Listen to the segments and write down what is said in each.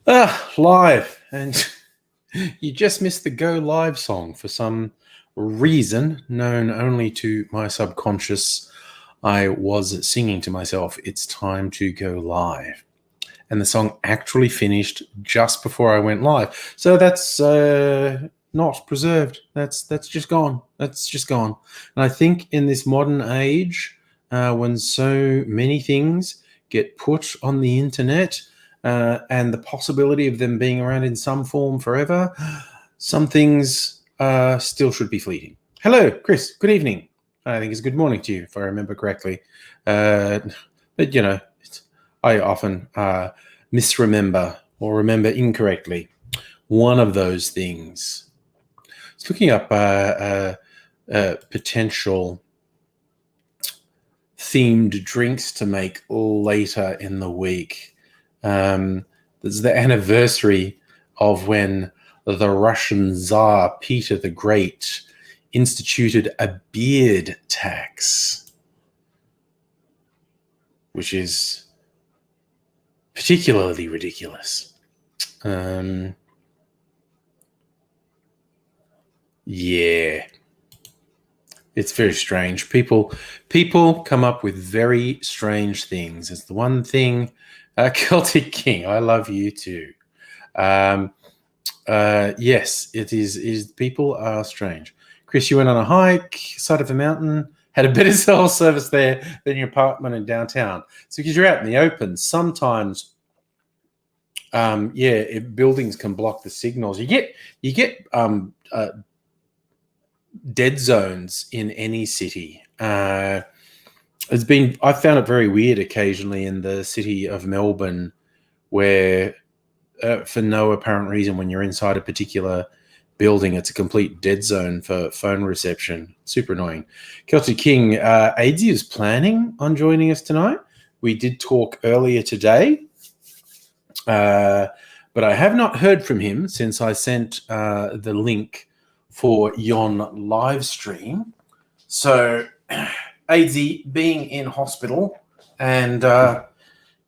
Live. And you just missed the Go Live song for some reason known only to my subconscious. I was singing to myself, "It's time to go live." And the song actually finished just before I went live. So that's not preserved. That's just gone. That's just gone. And I think in this modern age, when so many things get put on the internet, and the possibility of them being around in some form forever, some things still should be fleeting. Hello, Chris. Good evening. I think it's good morning to you, if I remember correctly. But, I often misremember or remember incorrectly. One of those things. I was looking up potential themed drinks to make later in the week. There's the anniversary of when the Russian Tsar Peter the Great instituted a beard tax, which is particularly ridiculous. Yeah. It's very strange. People come up with very strange things. It's the one thing. Celtic King, I love you too. Yes, it is. People are strange. Chris, you went on a hike, side of a mountain, had a better cell service there than your apartment in downtown. So because you're out in the open, sometimes, buildings can block the signals. You get dead zones in any city. I found it very weird occasionally in the city of Melbourne, where for no apparent reason, when you're inside a particular building, it's a complete dead zone for phone reception. Super annoying. Celtic King, AIDzee is planning on joining us tonight. We did talk earlier today, but I have not heard from him since I sent the link for yon live stream. So AIDzee being in hospital and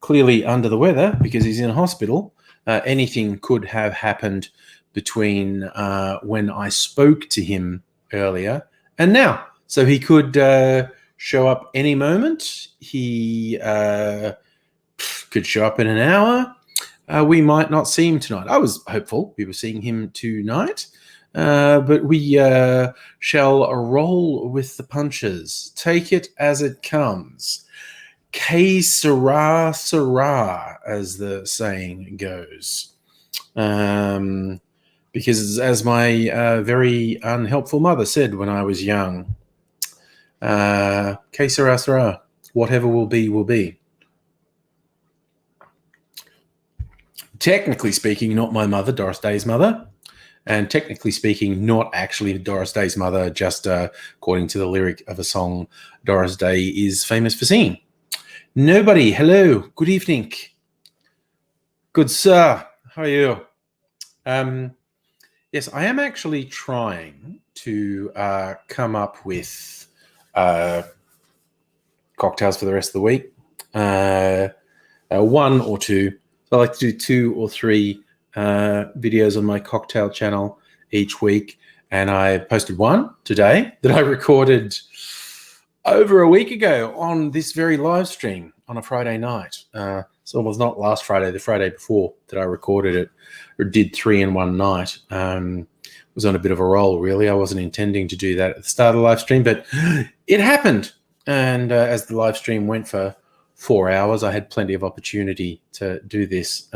clearly under the weather because he's in hospital, anything could have happened between when I spoke to him earlier and now. So he could show up any moment. He could show up in an hour. We might not see him tonight. I was hopeful we were seeing him tonight. But we shall roll with the punches. Take it as it comes. Que sera, sera, as the saying goes. Because as my very unhelpful mother said when I was young, que sera, sera, whatever will be, will be. Technically speaking, not my mother, Doris Day's mother. And technically speaking, not actually Doris Day's mother, just according to the lyric of a song Doris Day is famous for singing. Nobody, hello, good evening. Good sir, how are you? Yes, I am actually trying to come up with cocktails for the rest of the week. One or two. I like to do 2 or 3 videos on my cocktail channel each week, and I posted one today that I recorded over a week ago on this very live stream on a Friday night. So it was not last Friday, the Friday before that I recorded it, or did 3 in one night. Was on a bit of a roll, really. I wasn't intending to do that at the start of the live stream, but it happened. And as the live stream went for 4 hours, I had plenty of opportunity to do this.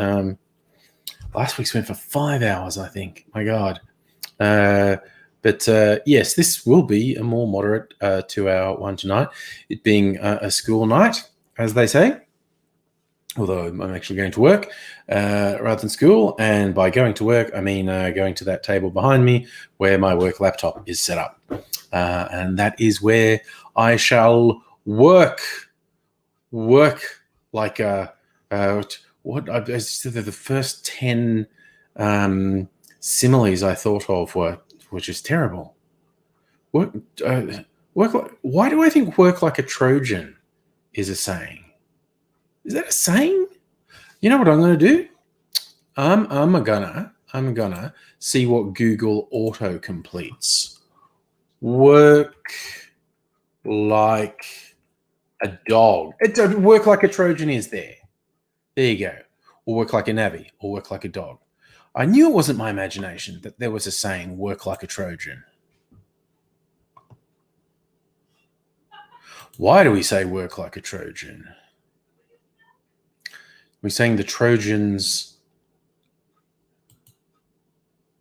Last week's went for 5 hours, I think. My God. But yes, this will be a more moderate 2-hour one tonight, it being a school night, as they say. Although I'm actually going to work rather than school. And by going to work, I mean going to that table behind me where my work laptop is set up. And that is where I shall work like a... the first 10 similes I thought of were just terrible. Why do I think work like a Trojan is a saying? Is that a saying? You know what I'm going to do? I'm gonna see what Google auto completes. Work like a dog. It doesn't work like a Trojan is there. There you go. Or work like a navvy, or work like a dog. I knew it wasn't my imagination that there was a saying, work like a Trojan. Why do we say work like a Trojan? We're saying the Trojans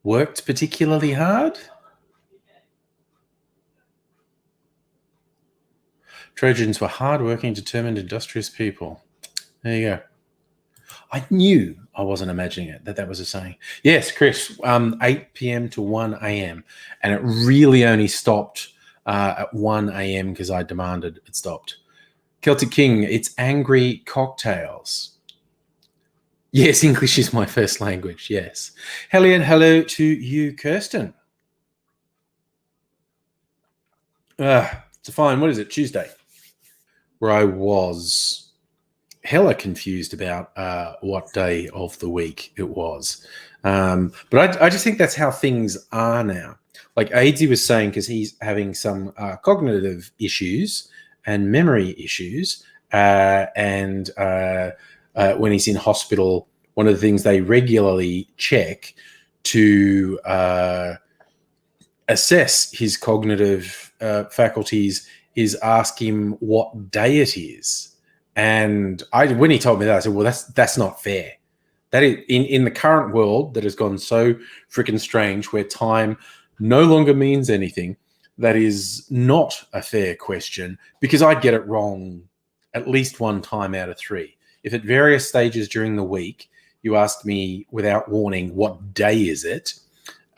worked particularly hard? Trojans were hard-working, determined, industrious people. There you go. I knew I wasn't imagining it, that was a saying. Yes, Chris, 8 p.m. to 1 a.m. And it really only stopped at 1 a.m. because I demanded it stopped. Celtic King, it's angry cocktails. Yes, English is my first language, yes. Hello to you, Kirsten. It's a fine, what is it, Tuesday? Where I was hella confused about what day of the week it was. But I just think that's how things are now. Like AIDzee was saying, because he's having some cognitive issues and memory issues. And when he's in hospital, one of the things they regularly check to assess his cognitive faculties is ask him what day it is. And when he told me that, I said, well, that's not fair. That is, in the current world that has gone so freaking strange, where time no longer means anything, that is not a fair question, because I'd get it wrong at least one time out of three. If at various stages during the week you asked me without warning, what day is it?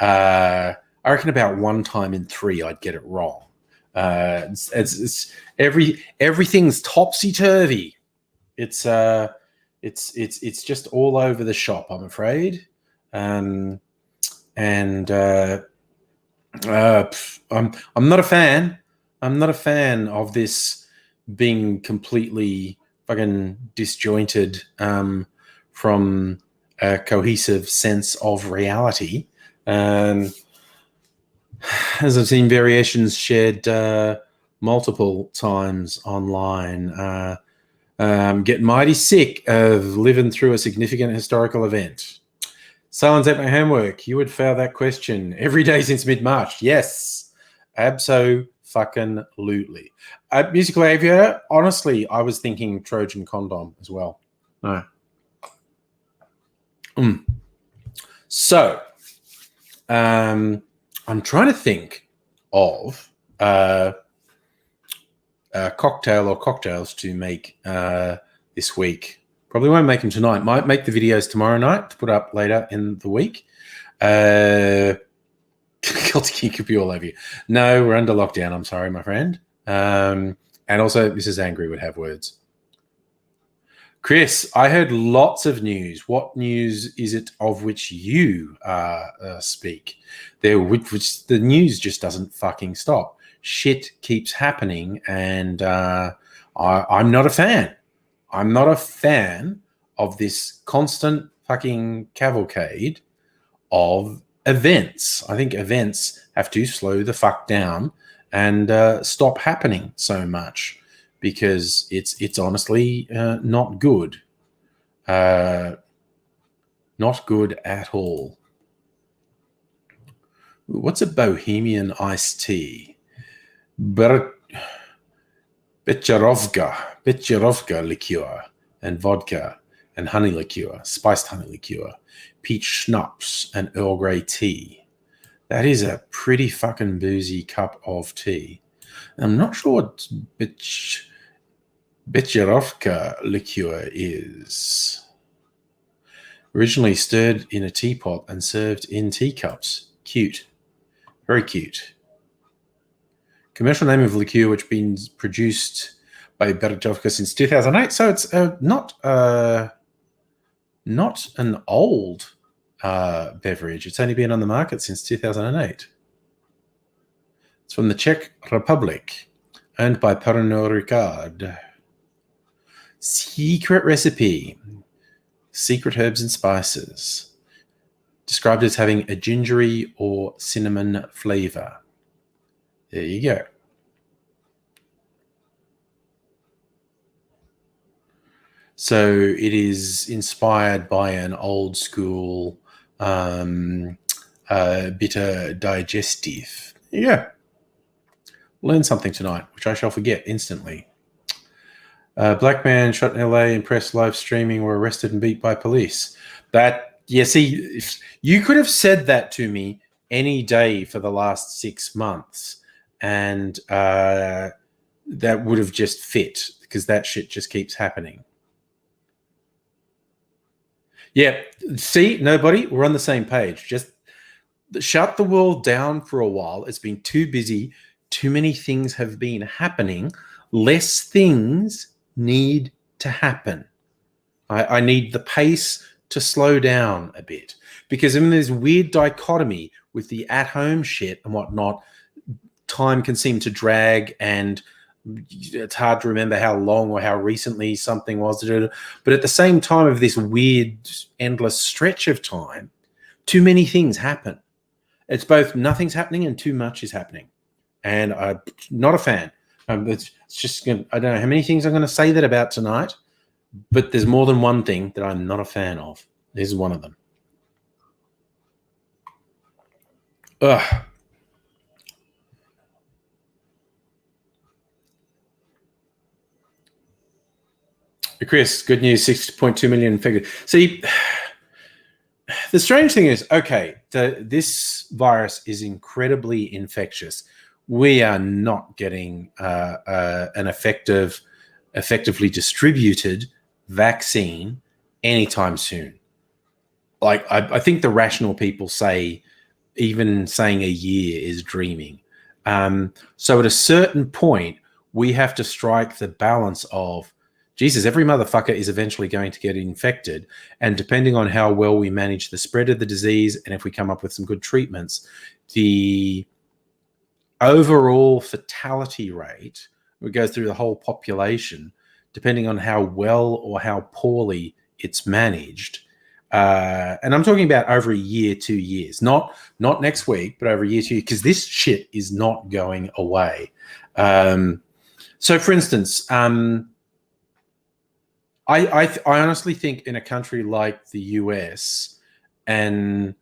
I reckon about one time in three I'd get it wrong. It's everything's topsy turvy. It's just all over the shop, I'm afraid. I'm not a fan. I'm not a fan of this being completely fucking disjointed from a cohesive sense of reality. As I've seen variations shared multiple times online, get mighty sick of living through a significant historical event. Silence at my homework. You would fail that question every day since mid-March. Yes, abso-fucking-lutely. Musical Aviator, honestly, I was thinking Trojan condom as well. No. So, I'm trying to think of a cocktail or cocktails to make this week. Probably won't make them tonight. Might make the videos tomorrow night to put up later in the week. Celtic could be all over you. No, we're under lockdown. I'm sorry, my friend. And also, Mrs. Angry would have words. Chris, I heard lots of news. What news is it of which you speak? Which the news just doesn't fucking stop. Shit keeps happening, and I'm not a fan. I'm not a fan of this constant fucking cavalcade of events. I think events have to slow the fuck down and stop happening so much, because it's honestly not good. Not good at all. What's a Bohemian iced tea? Becherovka liqueur and vodka and honey liqueur, spiced honey liqueur, peach schnapps and Earl Grey tea. That is a pretty fucking boozy cup of tea. I'm not sure what Becherovka liqueur is. Originally stirred in a teapot and served in teacups. Cute. Very cute. Commercial name of liqueur which been produced by Becherovka since 2008. So it's not an old beverage. It's only been on the market since 2008. It's from the Czech Republic, owned by Pernod Ricard. Secret recipe. secret herbs and spices, described as having a gingery or cinnamon flavor. There you go. So it is inspired by an old school bitter digestive. Yeah. Learn something tonight, which I shall forget instantly. Black man shot in LA in press live streaming were arrested and beat by police. See, you could have said that to me any day for the last 6 months, and that would have just fit, because that shit just keeps happening. Yeah, see, nobody, we're on the same page. Just shut the world down for a while. It's been too busy. Too many things have been happening. Less things need to happen. I need the pace to slow down a bit, because in this weird dichotomy with the at-home shit and whatnot, time can seem to drag, and it's hard to remember how long or how recently something was. But at the same time of this weird, endless stretch of time, too many things happen. It's both nothing's happening and too much is happening. And I'm not a fan. It's just, I don't know how many things I'm going to say that about tonight, but there's more than one thing that I'm not a fan of. This is one of them. Ugh. Chris, good news, 6.2 million figures. See, the strange thing is, okay, this virus is incredibly infectious. We are not getting an effectively distributed vaccine anytime soon. Like, I think the rational people say even saying a year is dreaming. So at a certain point, we have to strike the balance of, Jesus, every motherfucker is eventually going to get infected. And depending on how well we manage the spread of the disease, and if we come up with some good treatments, the overall fatality rate, it goes through the whole population, depending on how well or how poorly it's managed. And I'm talking about over a year, 2 years, not next week, but over a year, 2 years, because this shit is not going away. So, for instance, I honestly think in a country like the US, an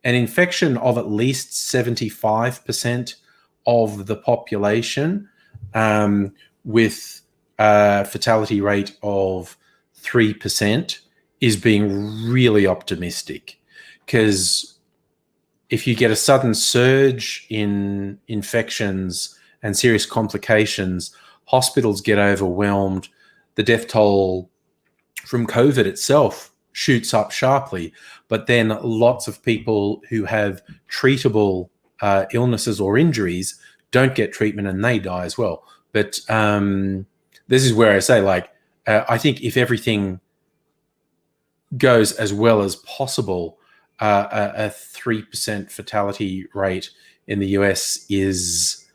infection of at least 75% of the population, with a fatality rate of 3%, is being really optimistic. Because if you get a sudden surge in infections and serious complications, hospitals get overwhelmed, the death toll from COVID itself shoots up sharply, but then lots of people who have treatable illnesses or injuries don't get treatment and they die as well. But this is where I say, I think if everything goes as well as possible, a 3% fatality rate in the US is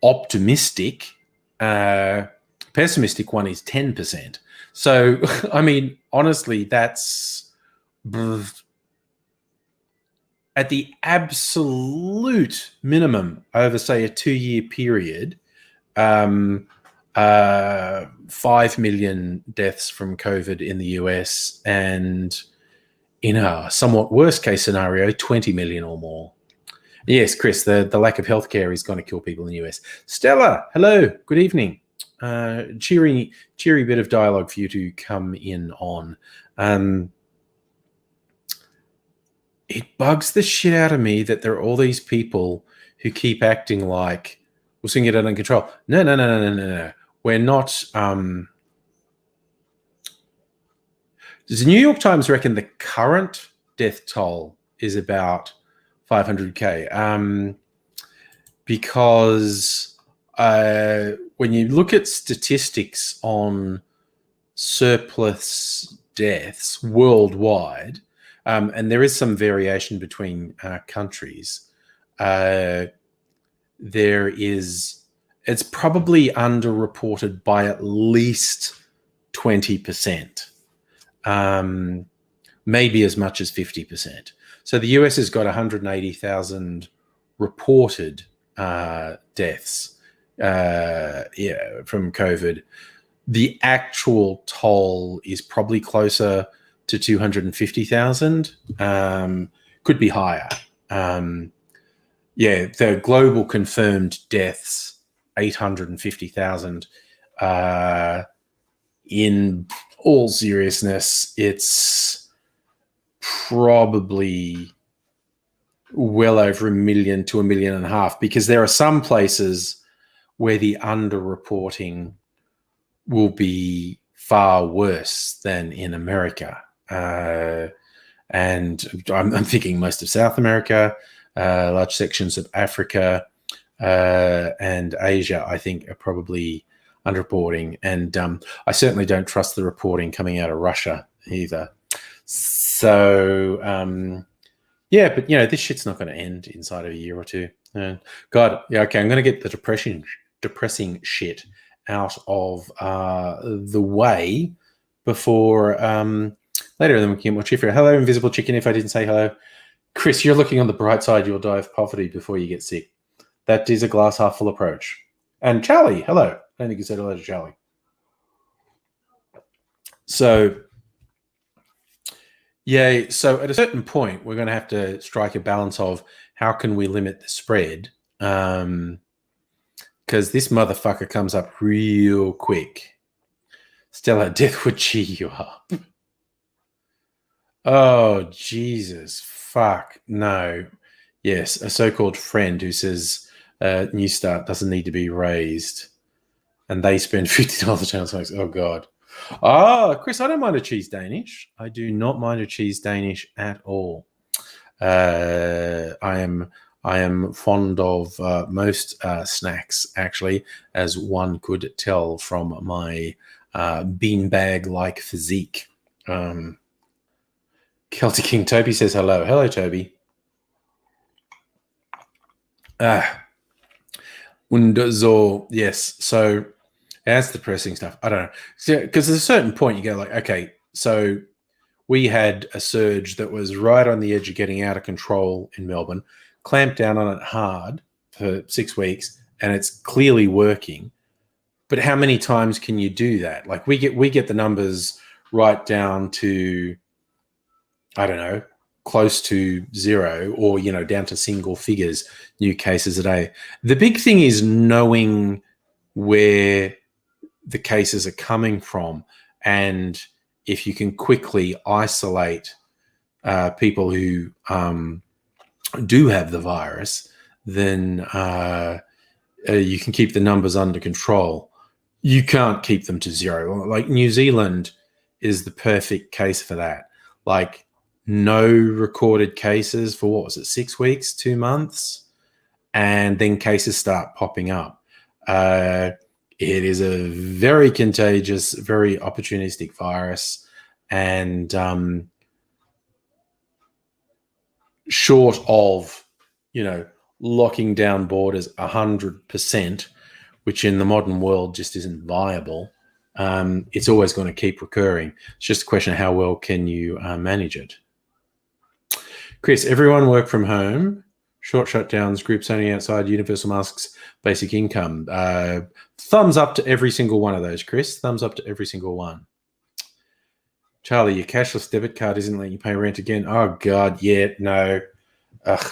optimistic. Pessimistic one is 10%. So, I mean, honestly, that's at the absolute minimum over, say, a 2-year period, 5 million deaths from COVID in the US, and in a somewhat worst case scenario, 20 million or more. Yes, Chris, the lack of healthcare is going to kill people in the US. Stella, hello, good evening. Cheery bit of dialogue for you to come in on. It bugs the shit out of me that there are all these people who keep acting like we'll soon get it under control. No. We're not. Does the New York Times reckon the current death toll is about 500K? Because when you look at statistics on surplus deaths worldwide, and there is some variation between countries, it's probably underreported by at least 20%, maybe as much as 50%. So the US has got 180,000 reported deaths from COVID. The actual toll is probably closer to 250,000. Could be higher. The global confirmed deaths, 850,000. In all seriousness, it's probably well over 1 million to 1.5 million, because there are some places where the underreporting will be far worse than in America. And I'm thinking most of South America, large sections of Africa, and Asia, I think, are probably underreporting. And I certainly don't trust the reporting coming out of Russia either. So, but, this shit's not going to end inside of a year or two. God, yeah, okay, I'm going to get the depressing shit out of the way before later, then we can get more cheerful. Hello, Invisible Chicken, if I didn't say hello. Chris, you're looking on the bright side. You'll die of poverty before you get sick. That is a glass half full approach. And Charlie, hello. I don't think you said hello to Charlie. So, so at a certain point, we're going to have to strike a balance of how can we limit the spread, because this motherfucker comes up real quick. Stella, death would cheer you up. Oh, Jesus. Fuck. No. Yes, a so-called friend who says New Start doesn't need to be raised, and they spend $50 on. Oh, God. Chris, I don't mind a cheese Danish. I do not mind a cheese Danish at all. I am fond of most snacks, actually, as one could tell from my beanbag-like physique. Celtic King Toby says hello. Hello, Toby. Und so, yes. So that's depressing stuff. I don't know. Because at a certain point you go like, okay, so we had a surge that was right on the edge of getting out of control in Melbourne, clamped down on it hard for 6 weeks, and it's clearly working. But how many times can you do that? Like we get the numbers right down to, I don't know, close to zero, or, down to single figures, new cases a day. The big thing is knowing where the cases are coming from, and if you can quickly isolate people who do have the virus, then you can keep the numbers under control. You can't keep them to zero. Like New Zealand is the perfect case for that. Like no recorded cases for 6 weeks, 2 months, and then cases start popping up. It is a very contagious, very opportunistic virus, and short of, locking down borders 100%, which in the modern world just isn't viable, it's always going to keep recurring. It's just a question of how well can you manage it. Chris, everyone work from home, short shutdowns, groups only outside, universal masks, basic income. Thumbs up to every single one of those, Chris. Thumbs up to every single one. Charlie, your cashless debit card isn't letting you pay rent again. Oh, God, yeah, no. Ugh.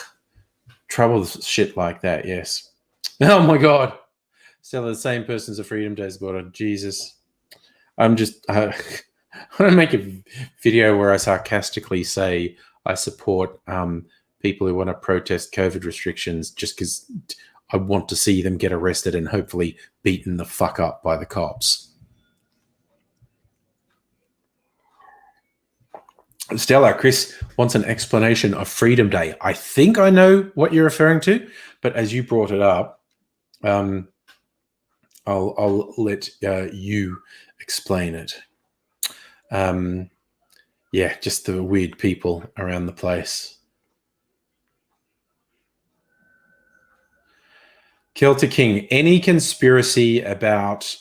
Trouble with shit like that, yes. Oh, my God. Still the same person as a Freedom Day supporter. Jesus. I'm just... I want to make a video where I sarcastically say I support people who want to protest COVID restrictions just because I want to see them get arrested and hopefully beaten the fuck up by the cops. Stella, Chris wants an explanation of Freedom Day. I think I know what you're referring to, but as you brought it up, I'll let you explain it. Just the weird people around the place. Celtic King, any conspiracy about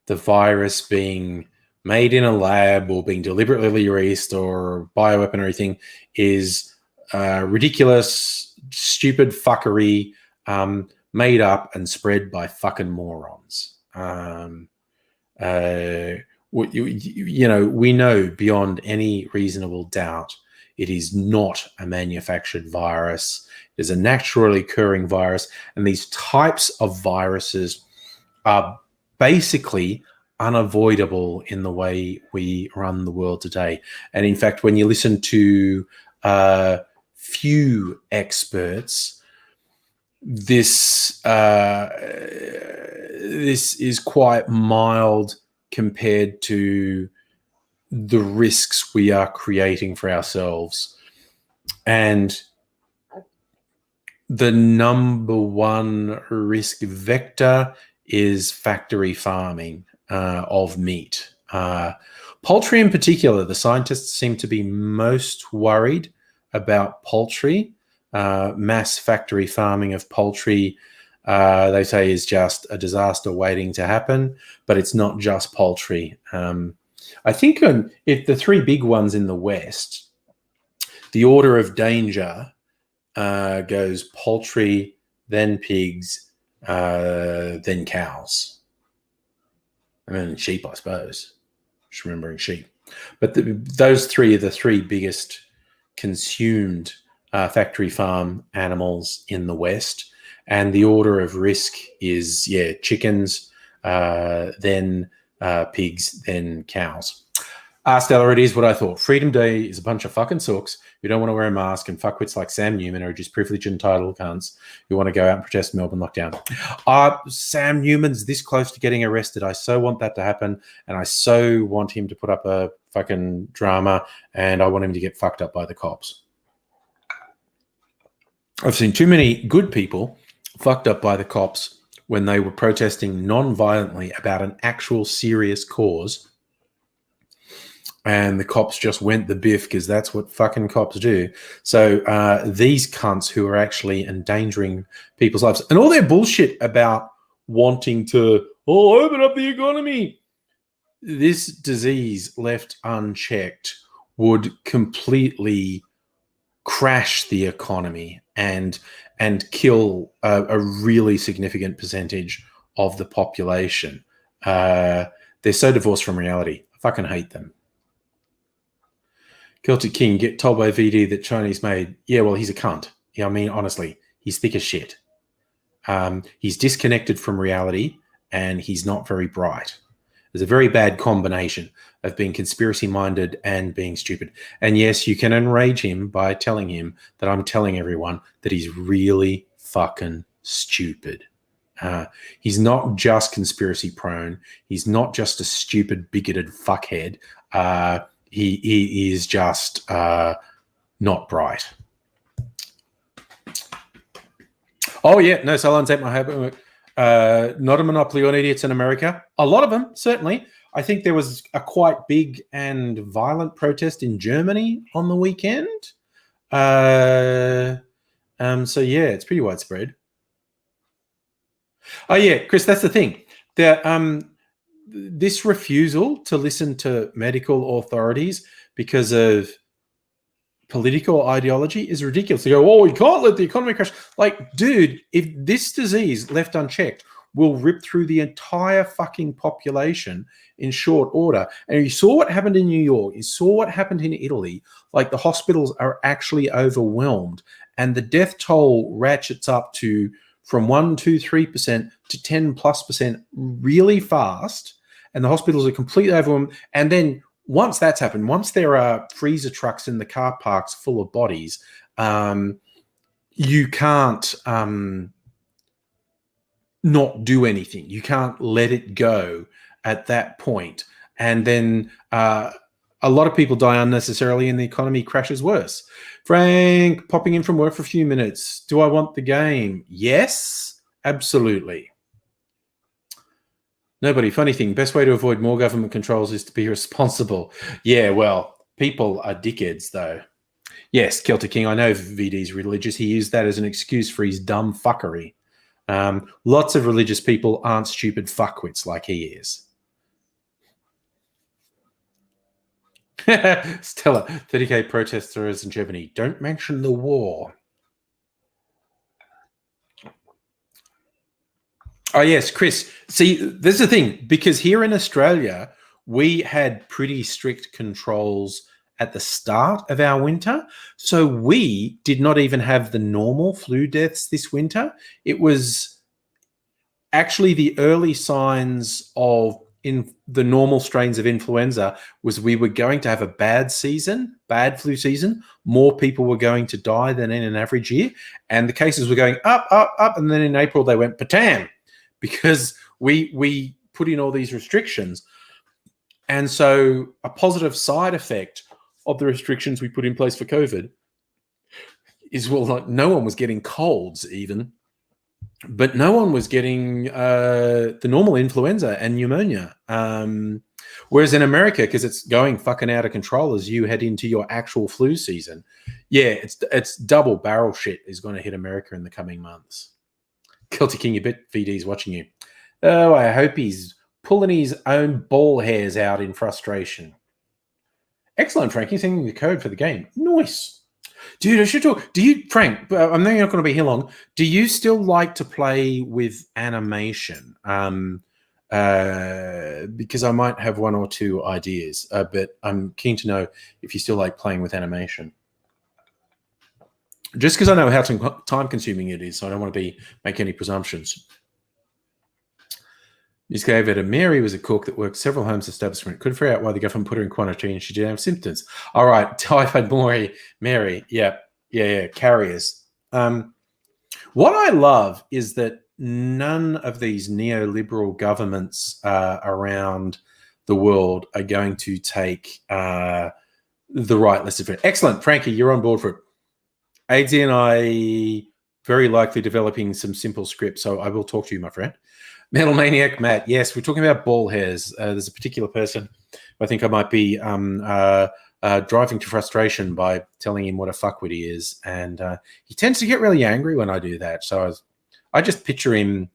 the virus being made in a lab or being deliberately released or bioweapon or anything is ridiculous, stupid fuckery made up and spread by fucking morons. We know beyond any reasonable doubt it is not a manufactured virus. It is a naturally occurring virus, and these types of viruses are basically unavoidable in the way we run the world today. And in fact, when you listen to few experts, this is quite mild compared to the risks we are creating for ourselves. And the number one risk vector is factory farming of meat. Poultry in particular, the scientists seem to be most worried about poultry. Mass factory farming of poultry, they say, is just a disaster waiting to happen, but it's not just poultry. I think if the three big ones in the West, the order of danger goes poultry, then pigs, then cows. I mean, sheep, I suppose. Just remembering sheep. But those three are the three biggest consumed factory farm animals in the West. And the order of risk is, chickens, then pigs, then cows. Stella, it is what I thought. Freedom Day is a bunch of fucking sooks who don't want to wear a mask, and fuckwits like Sam Newman are just privileged and entitled cunts who want to go out and protest Melbourne lockdown. Sam Newman's this close to getting arrested. I so want that to happen, and I so want him to put up a fucking drama, and I want him to get fucked up by the cops. I've seen too many good people fucked up by the cops when they were protesting non-violently about an actual serious cause, and the cops just went the biff because that's what fucking cops do. So these cunts who are actually endangering people's lives, and all their bullshit about wanting to open up the economy, this disease left unchecked would completely crash the economy and kill a really significant percentage of the population. They're so divorced from reality. I fucking hate them. Celtic King, get told by VD that Chinese made. Yeah, well, he's a cunt. Yeah, I mean, honestly, he's thick as shit. He's disconnected from reality, and he's not very bright. There's a very bad combination of being conspiracy-minded and being stupid. And yes, you can enrage him by telling him that I'm telling everyone that he's really fucking stupid. He's not just conspiracy-prone. He's not just a stupid, bigoted fuckhead. He is just not bright. Oh, yeah. No, Salon's ate my homework. Not a monopoly on idiots in America. A lot of them, certainly. I think there was a quite big and violent protest in Germany on the weekend. So, yeah, it's pretty widespread. Oh, yeah, Chris, that's the thing. This refusal to listen to medical authorities because of political ideology is ridiculous. They go, we can't let the economy crash. Like, dude, if this disease left unchecked will rip through the entire fucking population in short order. And you saw what happened in New York. You saw what happened in Italy. Like, the hospitals are actually overwhelmed, and the death toll ratchets up from 1, 2, 3% to 10+% really fast. And the hospitals are completely overwhelmed. And then once that's happened, once there are freezer trucks in the car parks full of bodies, you can't not do anything. You can't let it go at that point. And then a lot of people die unnecessarily and the economy crashes worse. Frank, popping in from work for a few minutes. Do I want the game? Yes, absolutely. Nobody. Funny thing, best way to avoid more government controls is to be responsible. Yeah, well, people are dickheads, though. Yes, Celtic King, I know VD's religious. He used that as an excuse for his dumb fuckery. Lots of religious people aren't stupid fuckwits like he is. Stella, 30K protesters in Germany. Don't mention the war. Oh, yes, Chris. See, this is the thing, because here in Australia, we had pretty strict controls at the start of our winter. So we did not even have the normal flu deaths this winter. It was actually the early signs of in the normal strains of influenza was we were going to have a bad flu season. More people were going to die than in an average year. And the cases were going up, up, up. And then in April, they went patam because we put in all these restrictions. And so a positive side effect of the restrictions we put in place for COVID is, well, like no one was getting colds even, but no one was getting the normal influenza and pneumonia. Whereas in America, because it's going fucking out of control as you head into your actual flu season, yeah, it's double barrel shit is going to hit America in the coming months. Celtic King, you bet VD's watching you. Oh, I hope he's pulling his own ball hairs out in frustration. Excellent, Frankie, sending the code for the game. Nice. Dude, I should talk. Do you, Frank, I'm not going to be here long. Do you still like to play with animation? Because I might have one or two ideas, but I'm keen to know if you still like playing with animation. Just because I know how time-consuming it is, so I don't want to make any presumptions. Miss Gavetta, Mary was a cook that worked several homes establishment. Could figure out why the government put her in quarantine and she didn't have symptoms. All right, typhoid Mary. Yeah, carriers. What I love is that none of these neoliberal governments around the world are going to take the right list of it. Excellent, Frankie, you're on board for it. AIDzee and I very likely developing some simple scripts, so I will talk to you, my friend. Metal Maniac Matt, yes, we're talking about ball hairs. There's a particular person I think I might be driving to frustration by telling him what a fuckwit he is, and he tends to get really angry when I do that. So I just picture him,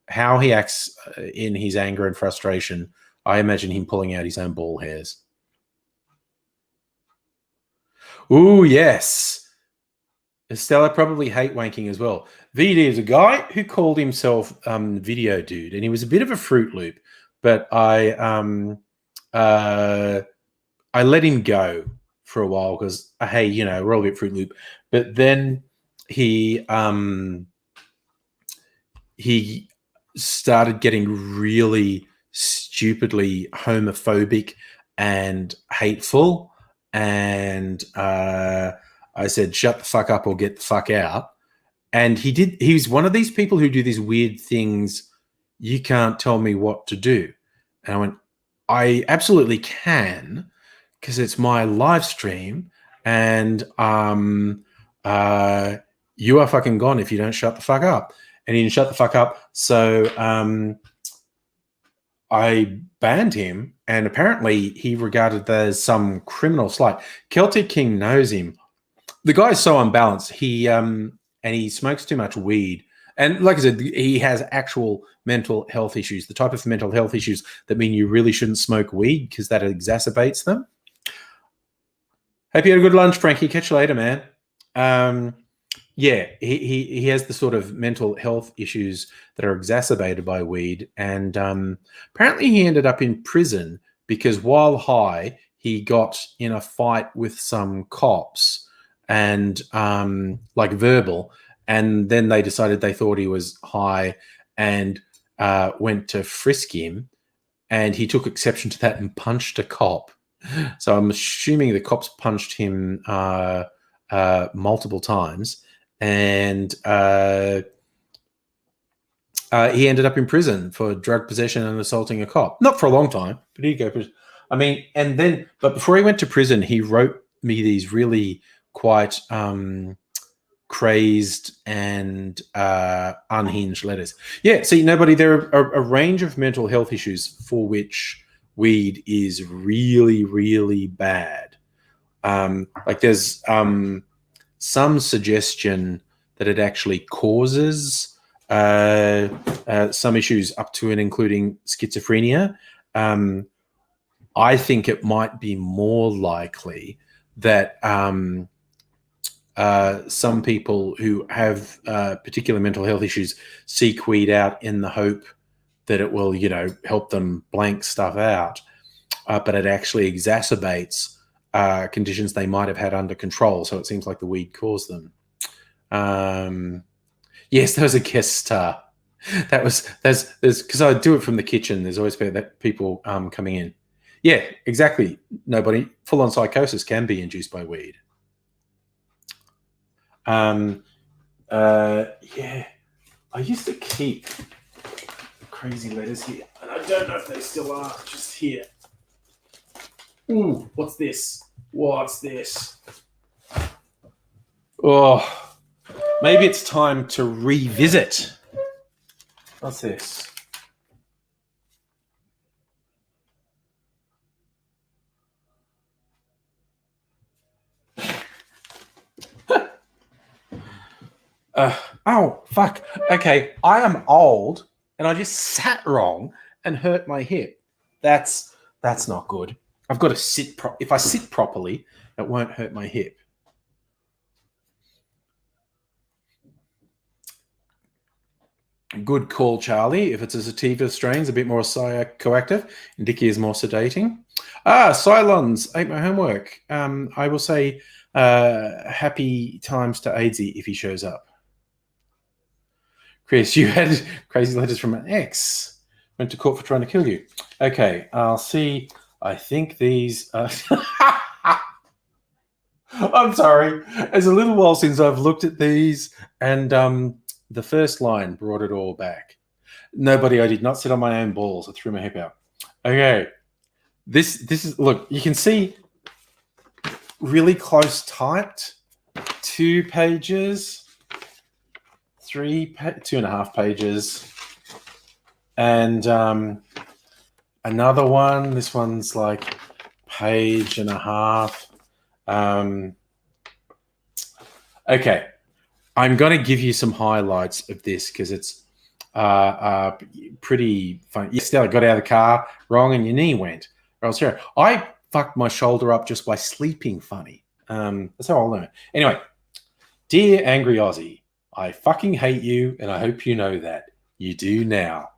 how he acts in his anger and frustration. I imagine him pulling out his own ball hairs. Ooh, yes. Estella probably hate wanking as well. VD is a guy who called himself Video Dude, and he was a bit of a Fruit Loop, but I let him go for a while because, hey, you know, we're all a bit Fruit Loop. But then he started getting really stupidly homophobic and hateful, and I said, shut the fuck up or get the fuck out. And he was one of these people who do these weird things. You can't tell me what to do. And I went, I absolutely can, because it's my live stream, and you are fucking gone if you don't shut the fuck up. And he didn't shut the fuck up. So I banned him, and apparently he regarded that as some criminal slight. Celtic King knows him. The guy's so unbalanced. And he smokes too much weed. And like I said, he has actual mental health issues, the type of mental health issues that mean you really shouldn't smoke weed because that exacerbates them. Hope you had a good lunch, Frankie. Catch you later, man. Yeah, he has the sort of mental health issues that are exacerbated by weed. And apparently he ended up in prison because while high, he got in a fight with some cops, and like verbal, and then they decided they thought he was high and went to frisk him, and he took exception to that and punched a cop. So I'm assuming the cops punched him multiple times, and he ended up in prison for drug possession and assaulting a cop. Not for a long time, but he'd go prison. I mean, and then, but before he went to prison, he wrote me these really quite crazed and unhinged letters. Yeah, see, nobody, there are a range of mental health issues for which weed is really, really bad. Like there's some suggestion that it actually causes some issues up to and including schizophrenia. I think it might be more likely that some people who have particular mental health issues seek weed out in the hope that it will, help them blank stuff out, but it actually exacerbates conditions they might have had under control. So it seems like the weed caused them. Yes, there was a guest star. There's because I do it from the kitchen. There's always people coming in. Yeah, exactly. Nobody full on psychosis can be induced by weed. Yeah, I used to keep crazy letters here, and I don't know if they still are. Just here. Ooh, what's this? What's this? Oh, maybe it's time to revisit. What's this? Oh, fuck. Okay, I am old, and I just sat wrong and hurt my hip. That's not good. I've got to sit. If I sit properly, it won't hurt my hip. Good call, Charlie. If it's a sativa strain, it's a bit more psychoactive. Indica is more sedating. Cylons ate my homework. I will say happy times to AIDzee if he shows up. Chris, you had crazy letters from an ex. Went to court for trying to kill you. Okay, I'll see. I think these are... I'm sorry. It's a little while since I've looked at these, and the first line brought it all back. Nobody, I did not sit on my own balls. I threw my hip out. Okay. This is, look, you can see really close typed. 2 pages, 2.5 pages. And another one. This one's like page and a half. Okay. I'm going to give you some highlights of this because it's pretty fun. You still got out of the car wrong and your knee went. Or else here, I fucked my shoulder up just by sleeping funny. That's how I learned. Anyway, dear angry Aussie, I fucking hate you and I hope you know that. You do now.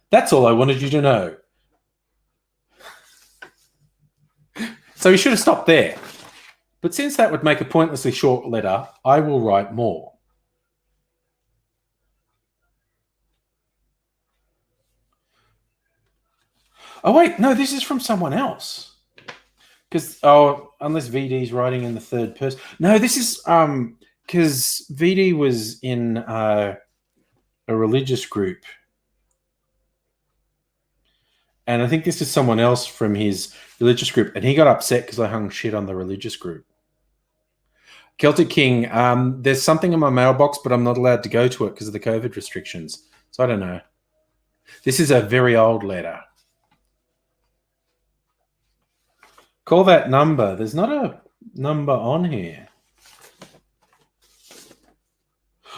That's all I wanted you to know. So we should have stopped there. But since that would make a pointlessly short letter, I will write more. Oh, wait, no, this is from someone else. Because, unless VD's writing in the third person. No, this is because VD was in a religious group. And I think this is someone else from his religious group. And he got upset because I hung shit on the religious group. Celtic King, there's something in my mailbox, but I'm not allowed to go to it because of the COVID restrictions. So I don't know. This is a very old letter. Call that number. There's not a number on here.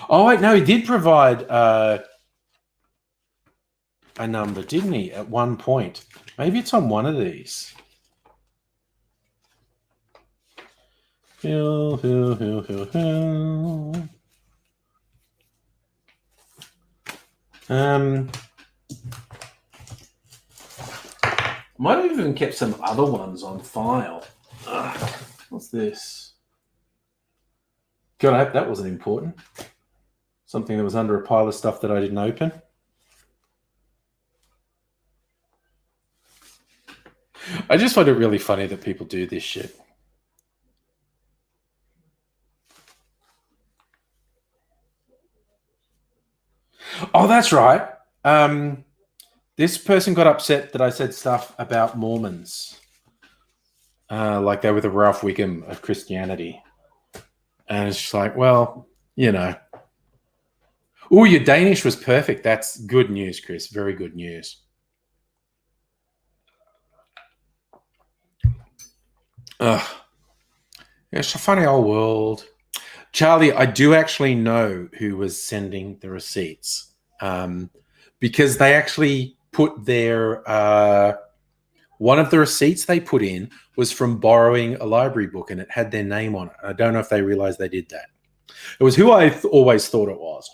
Oh, wait, no, he did provide a number, didn't he, at one point? Maybe it's on one of these. Might have even kept some other ones on file. What's this? God, I hope that wasn't important. Something that was under a pile of stuff that I didn't open. I just find it really funny that people do this shit. Oh, that's right. This person got upset that I said stuff about Mormons. Like they were the Ralph Wiggum of Christianity. And it's just like, well, you know. Oh, your Danish was perfect. That's good news, Chris. Very good news. It's a funny old world. Charlie, I do actually know who was sending the receipts because they actually put their One of the receipts they put in was from borrowing a library book, and it had their name on it. I don't know if they realized they did that. It was who I always thought it was.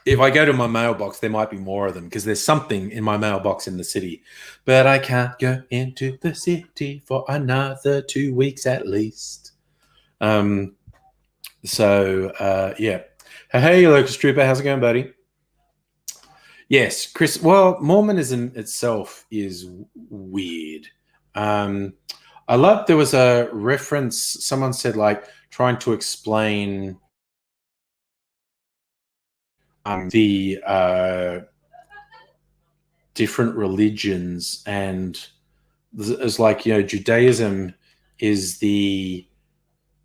If I go to my mailbox, there might be more of them because there's something in my mailbox in the city. But I can't go into the city for another 2 weeks at least. Yeah. Hey, Locust Trooper, how's it going, buddy? Yes, Chris. Well, Mormonism itself is weird. I love there was a reference. Someone said like trying to explain the different religions, and it's like Judaism is the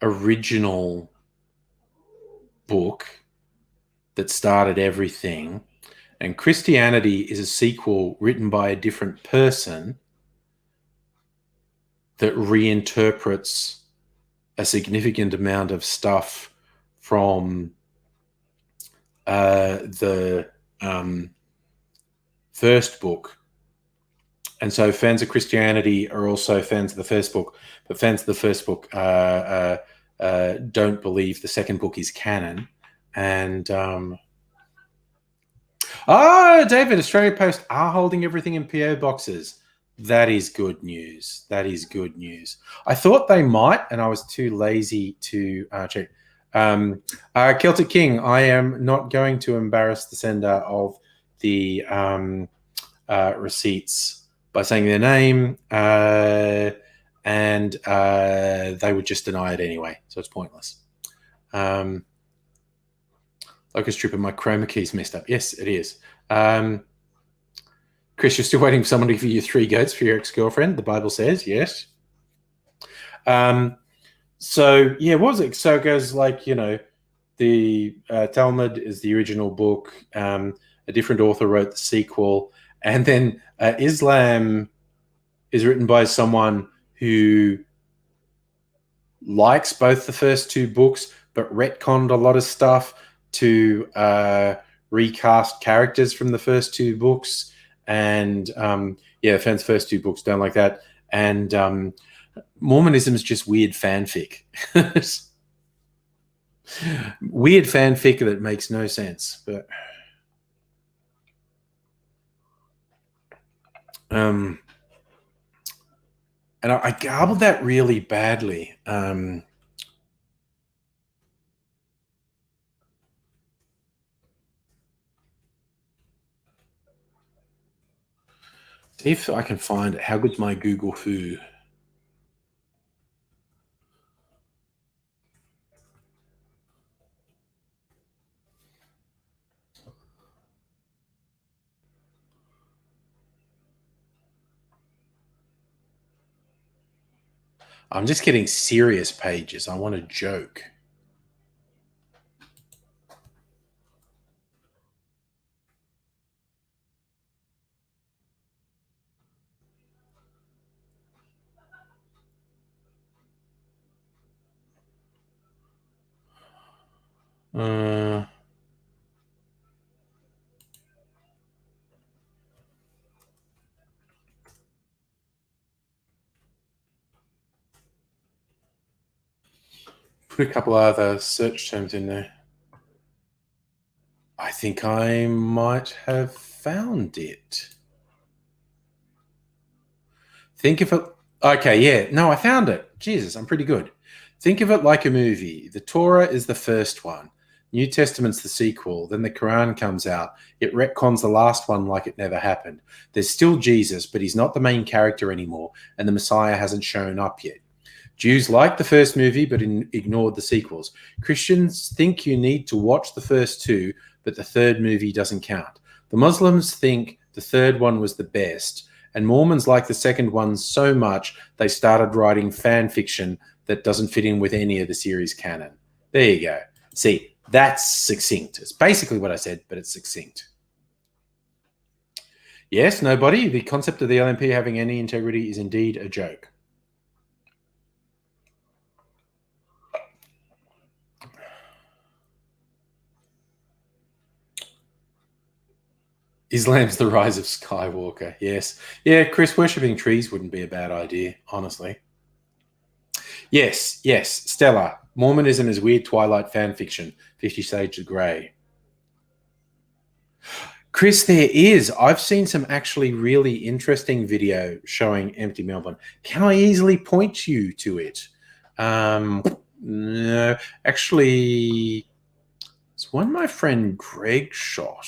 original book that started everything, and Christianity is a sequel written by a different person that reinterprets a significant amount of stuff from the first book. And so fans of Christianity are also fans of the first book, but fans of the first book don't believe the second book is canon. And David, Australia Post are holding everything in PO boxes. That is good news. That is good news. I thought they might, and I was too lazy to check. Celtic King, I am not going to embarrass the sender of the receipts by saying their name, and they would just deny it anyway, so it's pointless. Locust Trooper, my chroma key's messed up. Yes, it is. Chris, you're still waiting for someone to give you 3 goats for your ex-girlfriend, the Bible says, yes. So, yeah, what was it? So it goes like, the Talmud is the original book. A different author wrote the sequel. And then Islam is written by someone who likes both the first 2 books, but retconned a lot of stuff to recast characters from the first 2 books. And fans first 2 books don't like that. And Mormonism is just weird fanfic. Weird fanfic that makes no sense. But and I garbled that really badly. See if I can find it. How good's my Google Who? I'm just getting serious pages. I want to joke. Put a couple other search terms in there. I think I might have found it. Think of it. Okay, yeah. No, I found it. Jesus, I'm pretty good. Think of it like a movie. The Torah is the first one. New Testament's the sequel. Then the Quran comes out. It retcons the last one like it never happened. There's still Jesus, but he's not the main character anymore, and the Messiah hasn't shown up yet. Jews liked the first movie, but ignored the sequels. Christians think you need to watch the first 2, but the third movie doesn't count. The Muslims think the third one was the best, and Mormons like the second one so much they started writing fan fiction that doesn't fit in with any of the series canon. There you go. See, that's succinct. It's basically what I said, but it's succinct. Yes, nobody. The concept of the LNP having any integrity is indeed a joke. Islam's the rise of Skywalker. Yes. Yeah, Chris, worshipping trees wouldn't be a bad idea, honestly. Yes, yes. Stella. Mormonism is weird Twilight fan fiction. 50 Shades of Grey. Chris, there is. I've seen some actually really interesting video showing Empty Melbourne. Can I easily point you to it? No, actually, it's one my friend Greg shot.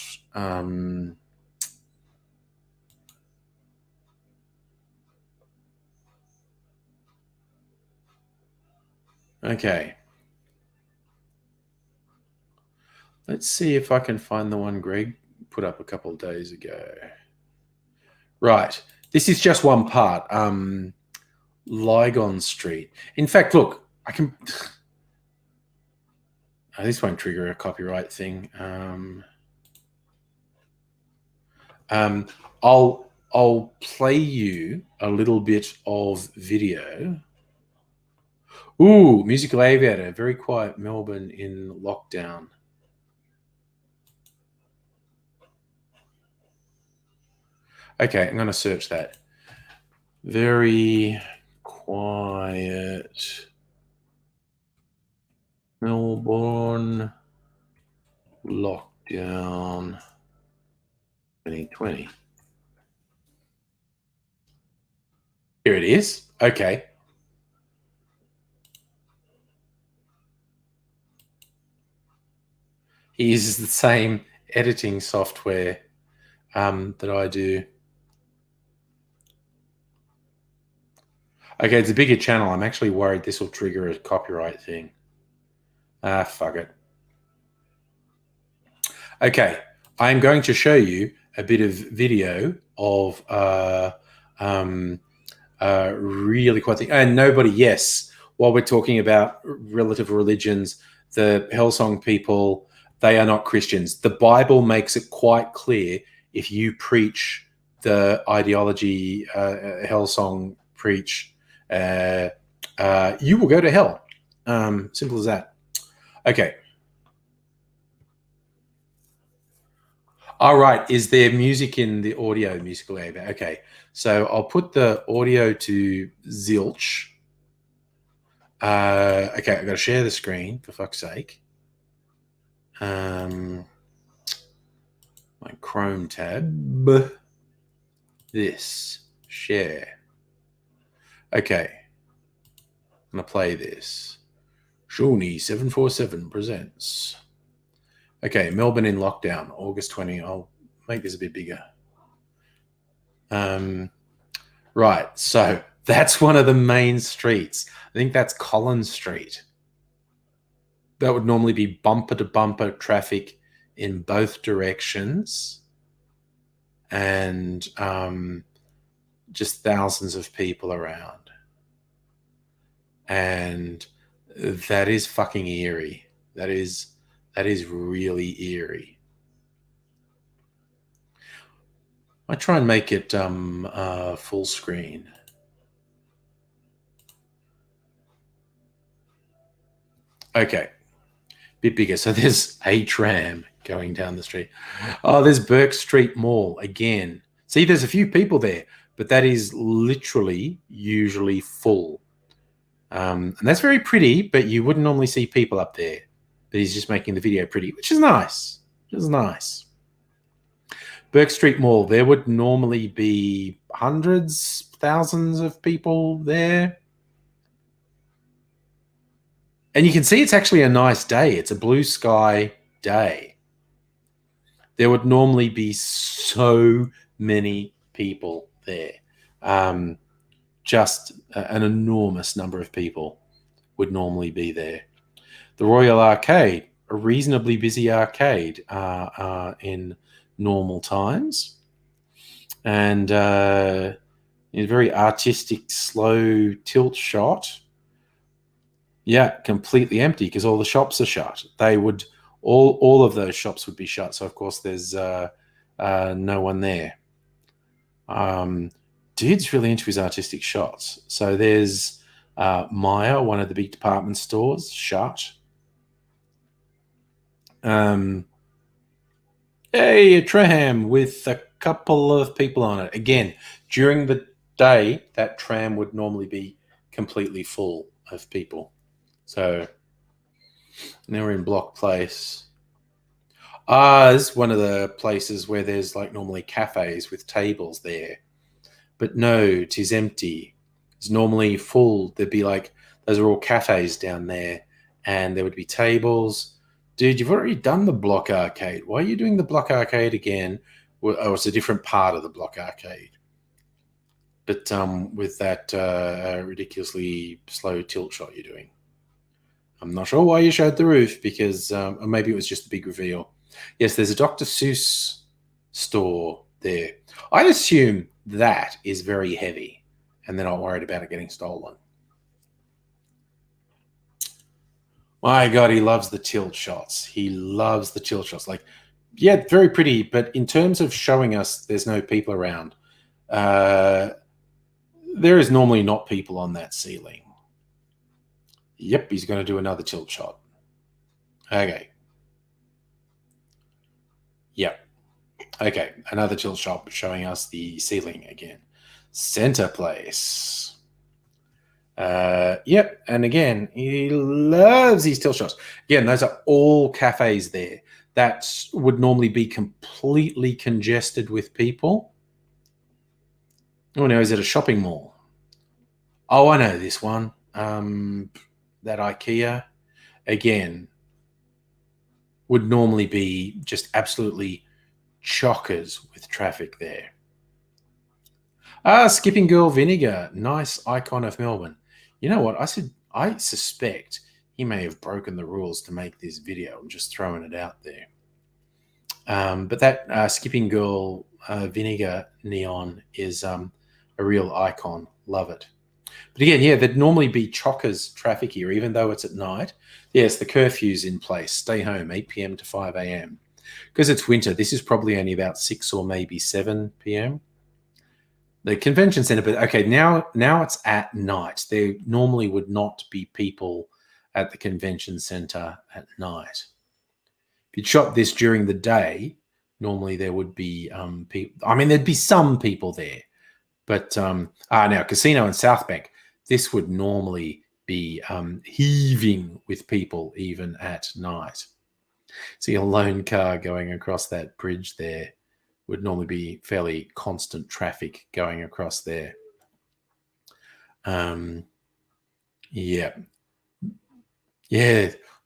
Okay. Let's see if I can find the one Greg put up a couple of days ago. Right. This is just one part. Lygon Street. In fact, look, I can. Oh, this won't trigger a copyright thing. I'll play you a little bit of video. Ooh, Musical Aviator, very quiet Melbourne in lockdown. Okay, I'm going to search that. Very quiet Melbourne lockdown 2020. Here it is. Okay. He uses the same editing software that I do. Okay, it's a bigger channel. I'm actually worried this will trigger a copyright thing. Ah, fuck it. Okay, I'm going to show you a bit of video of really quite thing. And nobody, yes, while we're talking about relative religions, the Hillsong people, they are not Christians. The Bible makes it quite clear if you preach the ideology Hillsong preach, you will go to hell. Simple as that. Okay. All right. Is there music in the audio musical area? Okay. So I'll put the audio to zilch. Okay, I've got to share the screen for fuck's sake. My Chrome tab. This. Share. Okay. I'm going to play this. Shawnee747 presents. Okay, Melbourne in lockdown, August 20. I'll make this a bit bigger. Right, so that's one of the main streets. I think that's Collins Street. That would normally be bumper-to-bumper traffic in both directions and just thousands of people around. And that is fucking eerie. That is really eerie. I try and make it full screen. Okay, bit bigger. So there's a tram going down the street. Oh, there's Burke Street Mall again. See, there's a few people there, but that is literally usually full. And that's very pretty, but you wouldn't normally see people up there. But he's just making the video pretty, which is nice. Which is nice. Burke Street Mall, there would normally be hundreds, thousands of people there. And you can see it's actually a nice day. It's a blue sky day. There would normally be so many people there. Just an enormous number of people would normally be there. The Royal Arcade, a reasonably busy arcade in normal times. And a very artistic, slow tilt shot. Yeah, completely empty because all the shops are shut. They would, all of those shops would be shut. So, of course, there's no one there. Dude's really into his artistic shots. So there's Maya, one of the big department stores, shut. Hey, a tram with a couple of people on it. Again, during the day, that tram would normally be completely full of people. So now we're in Block Place. It's one of the places where there's like normally cafes with tables there. But no, 'tis empty. It's normally full. There'd be like, those are all cafes down there, and there would be tables. Dude, you've already done the Block Arcade. Why are you doing the Block Arcade again? Oh, it's a different part of the Block Arcade. But with that ridiculously slow tilt shot you're doing. I'm not sure why you showed the roof, because or maybe it was just a big reveal. Yes, there's a Dr. Seuss store there. I assume that is very heavy, and they're not worried about it getting stolen. My God, he loves the tilt shots. He loves the tilt shots. Like, yeah, very pretty, but in terms of showing us there's no people around, uh, there is normally not people on that ceiling. Yep, he's going to do another tilt shot. Okay. Yep. Okay, another tilt shot showing us the ceiling again. Center Place. Yep, and again, he loves these tilt shots. Again, those are all cafes there. That would normally be completely congested with people. Oh, no, is it a shopping mall? Oh, I know this one. That IKEA. Again, would normally be just absolutely chockers with traffic there. Skipping Girl Vinegar, nice icon of Melbourne. You know what? I suspect he may have broken the rules to make this video. I'm just throwing it out there. But that Skipping Girl Vinegar neon is a real icon. Love it. But again, yeah, there'd normally be chockers traffic here, even though it's at night. Yes, the curfew's in place. Stay home, 8 p.m. to 5 a.m. Because it's winter, this is probably only about 6 or maybe 7 p.m. The convention center, but okay, now it's at night. There normally would not be people at the convention center at night. If you'd shot this during the day, normally there would be people. I mean, there'd be some people there, but now Casino and South Bank, this would normally be heaving with people even at night. See a lone car going across that bridge there. Would normally be fairly constant traffic going across there. Yeah.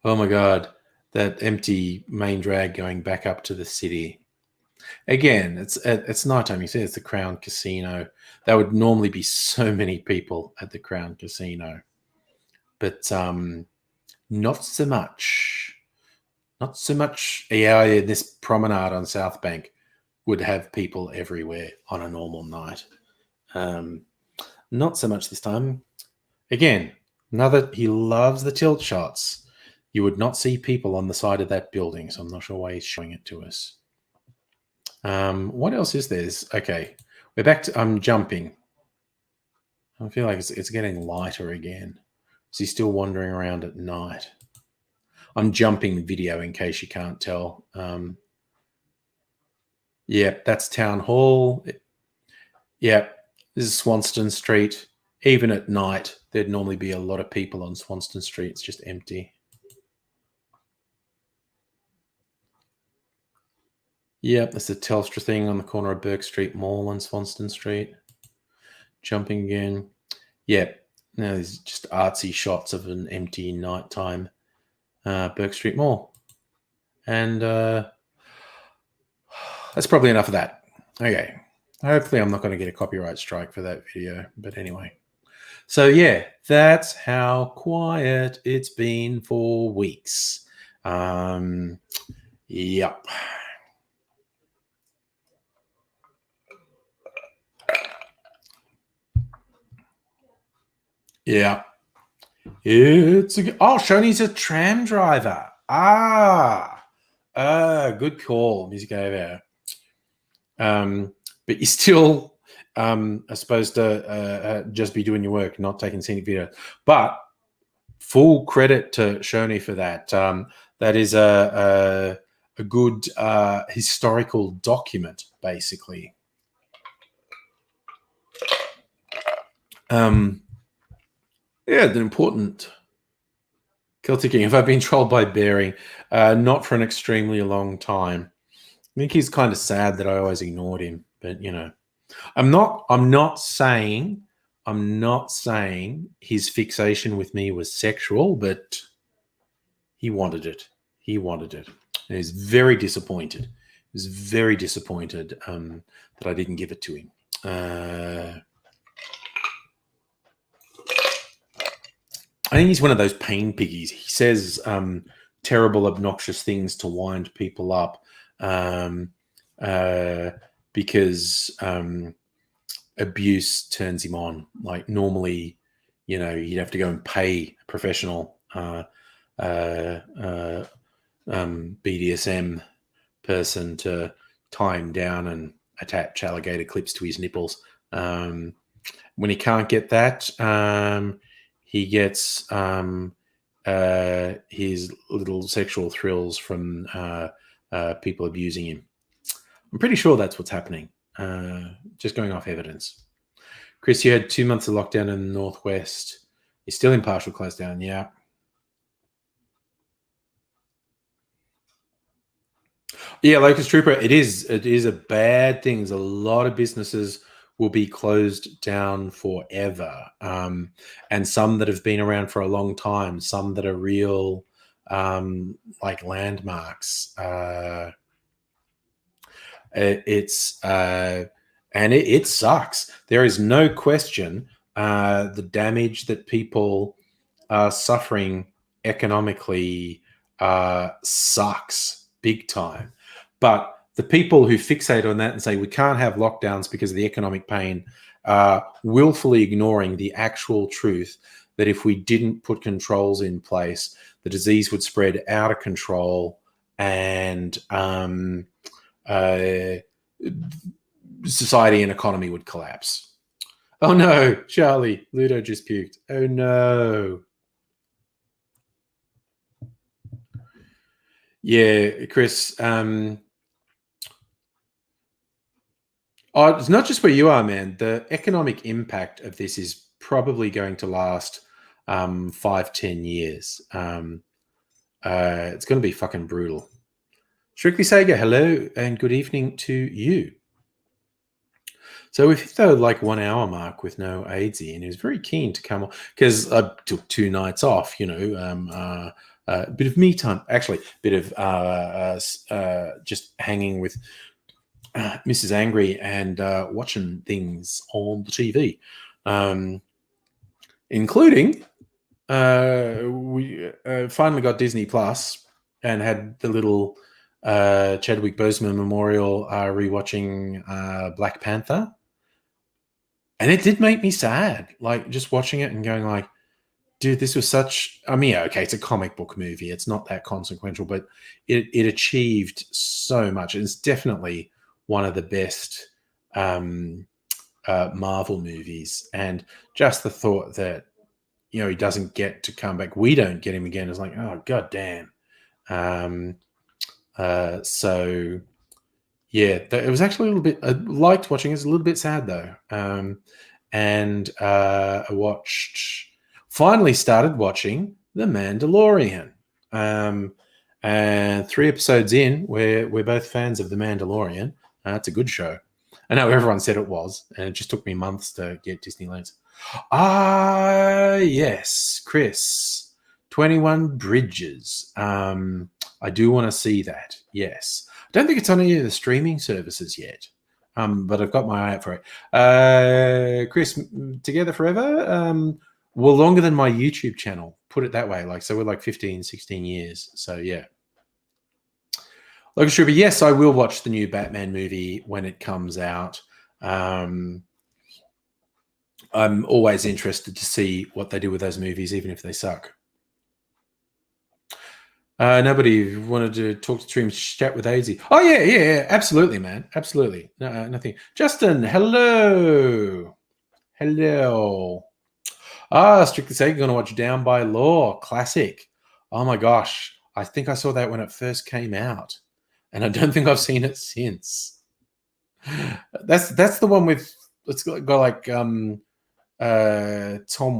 Oh my God, that empty main drag going back up to the city. Again, it's nighttime. You see, it's the Crown Casino. There would normally be so many people at the Crown Casino, but not so much. Not so much. Yeah, this promenade on South Bank would have people everywhere on a normal night. Not so much this time. Again, he loves the tilt shots. You would not see people on the side of that building, so I'm not sure why he's showing it to us. What else is there? Okay, we're back to jumping. I feel like it's getting lighter again. Is he still wandering around at night? I'm jumping video in case you can't tell. Yeah, that's Town Hall. Yeah, this is Swanston Street. Even at night, there'd normally be a lot of people on Swanston Street. It's just empty. Yep, there's the Telstra thing on the corner of Burke Street Mall and Swanston Street. Jumping again. Yep, now there's just artsy shots of an empty nighttime Burke Street Mall. And that's probably enough of that. Okay. Hopefully I'm not going to get a copyright strike for that video. But anyway. So yeah, that's how quiet it's been for weeks. Yep. Yeah. Shoney's a tram driver. Good call, Music over. But you still are supposed to just be doing your work, not taking scenic video. But full credit to Shoney for that. That is a good historical document, basically. Yeah, the important Celtic King. Have I been trolled by Bering? Not for an extremely long time. I think he's kind of sad that I always ignored him, but I'm not saying his fixation with me was sexual, but he wanted it. He wanted it. And he's very disappointed. He was very disappointed that I didn't give it to him. I think he's one of those pain piggies. He says terrible, obnoxious things to wind people up because abuse turns him on. Like normally, you'd have to go and pay a professional BDSM person to tie him down and attach alligator clips to his nipples. When he can't get that, he gets his little sexual thrills from people abusing him. I'm pretty sure that's what's happening. Just going off evidence. Chris, you had 2 months of lockdown in the Northwest. You're still in partial close down, yeah. Yeah, Locust Trooper, it is a bad thing. There's a lot of businesses will be closed down forever. And some that have been around for a long time, some that are real like landmarks. It sucks. There is no question the damage that people are suffering economically sucks big time. But the people who fixate on that and say we can't have lockdowns because of the economic pain are willfully ignoring the actual truth that if we didn't put controls in place, the disease would spread out of control and society and economy would collapse. Oh no, Charlie, Ludo just puked. Oh no. Yeah, Chris. It's not just where you are, man. The economic impact of this is probably going to last 5-10 years. It's going to be fucking brutal. Strictly Sega, hello and good evening to you. So we've hit the 1 hour mark with no AIDzee, and he was very keen to come on because I took 2 nights off, a bit of me time, actually, a bit of just hanging with Mrs. Angry and watching things on the TV, including we finally got Disney Plus and had the little Chadwick Boseman Memorial rewatching Black Panther. And it did make me sad, just watching it and going dude, this was such, okay, it's a comic book movie. It's not that consequential, but it achieved so much. It's definitely one of the best Marvel movies. And just the thought that, he doesn't get to come back. We don't get him again. It's oh, God damn. So yeah, it was actually a little bit, I liked watching it. It's a little bit sad though. And I finally started watching The Mandalorian. And 3 episodes in, we're both fans of The Mandalorian. It's a good show. I know everyone said it was, and it just took me months to get Disneyland. Yes, Chris. 21 Bridges. I do want to see that. Yes. I don't think it's on any of the streaming services yet. But I've got my eye out for it. Chris, Together Forever? Well, longer than my YouTube channel. Put it that way. So we're 15, 16 years. So yeah. Logan Struber, yes, I will watch the new Batman movie when it comes out. I'm always interested to see what they do with those movies, even if they suck. Nobody wanted to talk to stream chat with AIDzee. Oh, yeah, absolutely, man. Absolutely. No, nothing. Justin, hello. Hello. Strictly Sega, going to watch Down by Law. Classic. Oh, my gosh. I think I saw that when it first came out. and I don't think I've seen it since. That's the one with it's got like Tom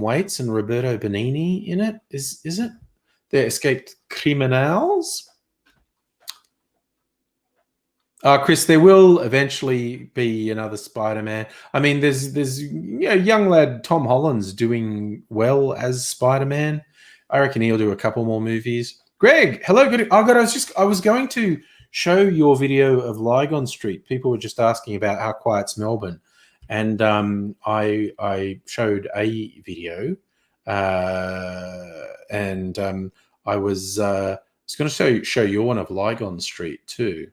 Waits and Roberto Benigni in it. Is it? They're escaped criminals. Chris, there will eventually be another Spider-Man. I mean, there's young lad Tom Holland's doing well as Spider-Man. I reckon he'll do a couple more movies. Greg, hello, good. I was going to show your video of Lygon Street. People were just asking about How Quiet's Melbourne, and I showed a video, and I was going to show you one of Lygon Street too.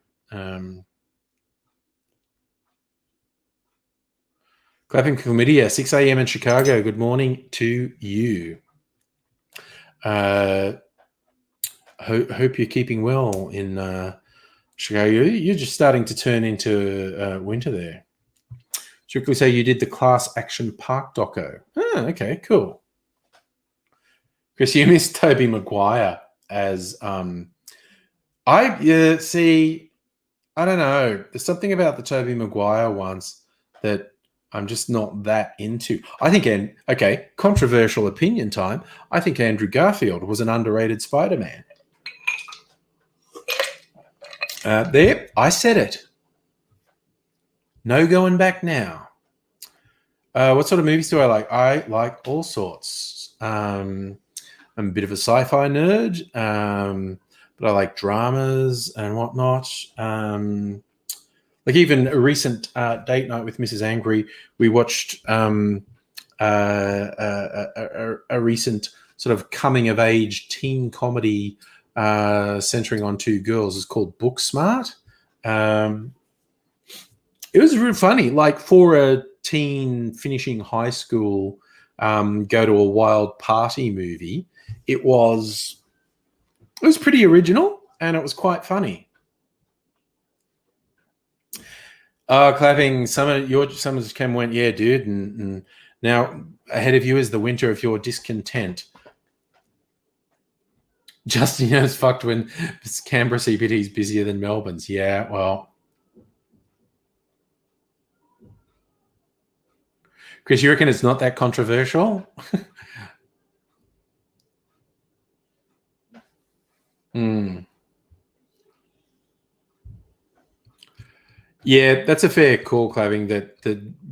Clapping Chlamydia, 6 a.m. in Chicago. Good morning to you. Hope you're keeping well in Chicago. You're just starting to turn into winter there. Strictly say you did the Class Action Park doco. Okay, cool. Chris, you missed Tobey Maguire as see. I don't know. There's something about the Tobey Maguire ones that I'm just not that into. I think, controversial opinion time. I think Andrew Garfield was an underrated Spider-Man. There, I said it. No going back now. What sort of movies do I like? I like all sorts. I'm a bit of a sci-fi nerd. But I like dramas and whatnot. Like even a recent date night with Mrs. Angry, we watched a recent sort of coming-of-age teen comedy centering on two girls. It's called Booksmart. It was really funny. Like for a teen finishing high school, go to a wild party movie, it was pretty original, and it was quite funny. Clapping. Summer's Chem went, yeah, dude. And now ahead of you is the winter of your discontent. Justin is fucked when Canberra CBD is busier than Melbourne's. Yeah, well. Chris, you reckon it's not that controversial? Yeah, that's a fair call, Claving, that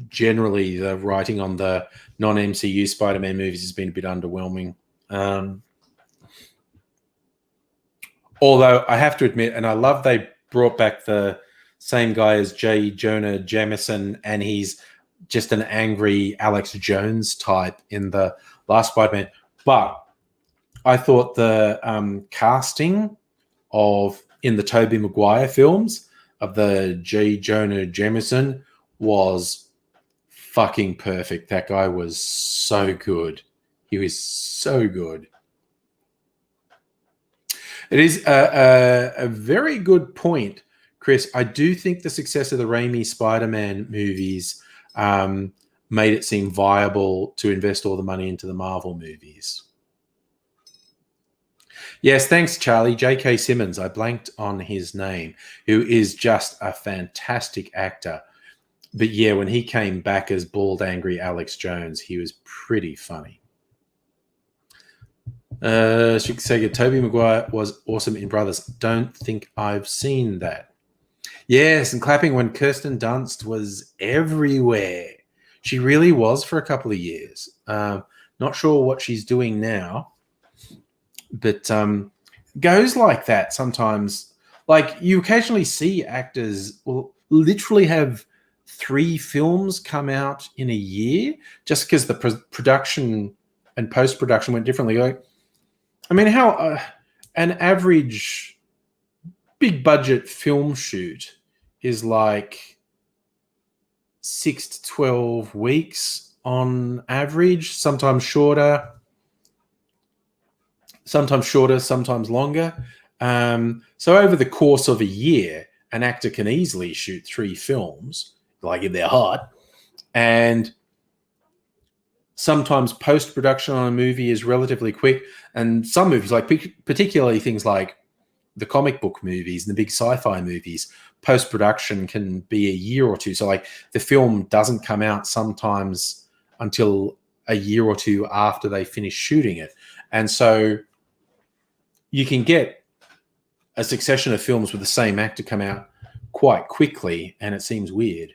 generally the writing on the non-MCU Spider-Man movies has been a bit underwhelming. Although I have to admit, and I love they brought back the same guy as J. Jonah Jameson, and he's just an angry Alex Jones type in the last Spider-Man. But I thought the casting in the Tobey Maguire films of the J. Jonah Jameson was fucking perfect. That guy was so good. He was so good. It is a very good point, Chris. I do think the success of the Raimi Spider-Man movies made it seem viable to invest all the money into the Marvel movies. Yes, thanks, Charlie. J.K. Simmons, I blanked on his name, who is just a fantastic actor. But yeah, when he came back as bald, angry Alex Jones, he was pretty funny. Sega, Tobey Maguire was awesome in Brothers. Don't think I've seen that. Yes, and clapping when Kirsten Dunst was everywhere. She really was for a couple of years. Not sure what she's doing now. But goes like that sometimes. Like you occasionally see actors will literally have 3 films come out in a year just because the production and post-production went differently. Like, I mean, how an average big budget film shoot is like 6 to 12 weeks on average, sometimes shorter, sometimes longer. So over the course of a year, an actor can easily shoot 3 films, like if they're hot. And sometimes post-production on a movie is relatively quick. And some movies, like particularly things like the comic book movies and the big sci-fi movies, post-production can be a year or two. So like the film doesn't come out sometimes until a year or two after they finish shooting it. And so you can get a succession of films with the same actor come out quite quickly, and it seems weird.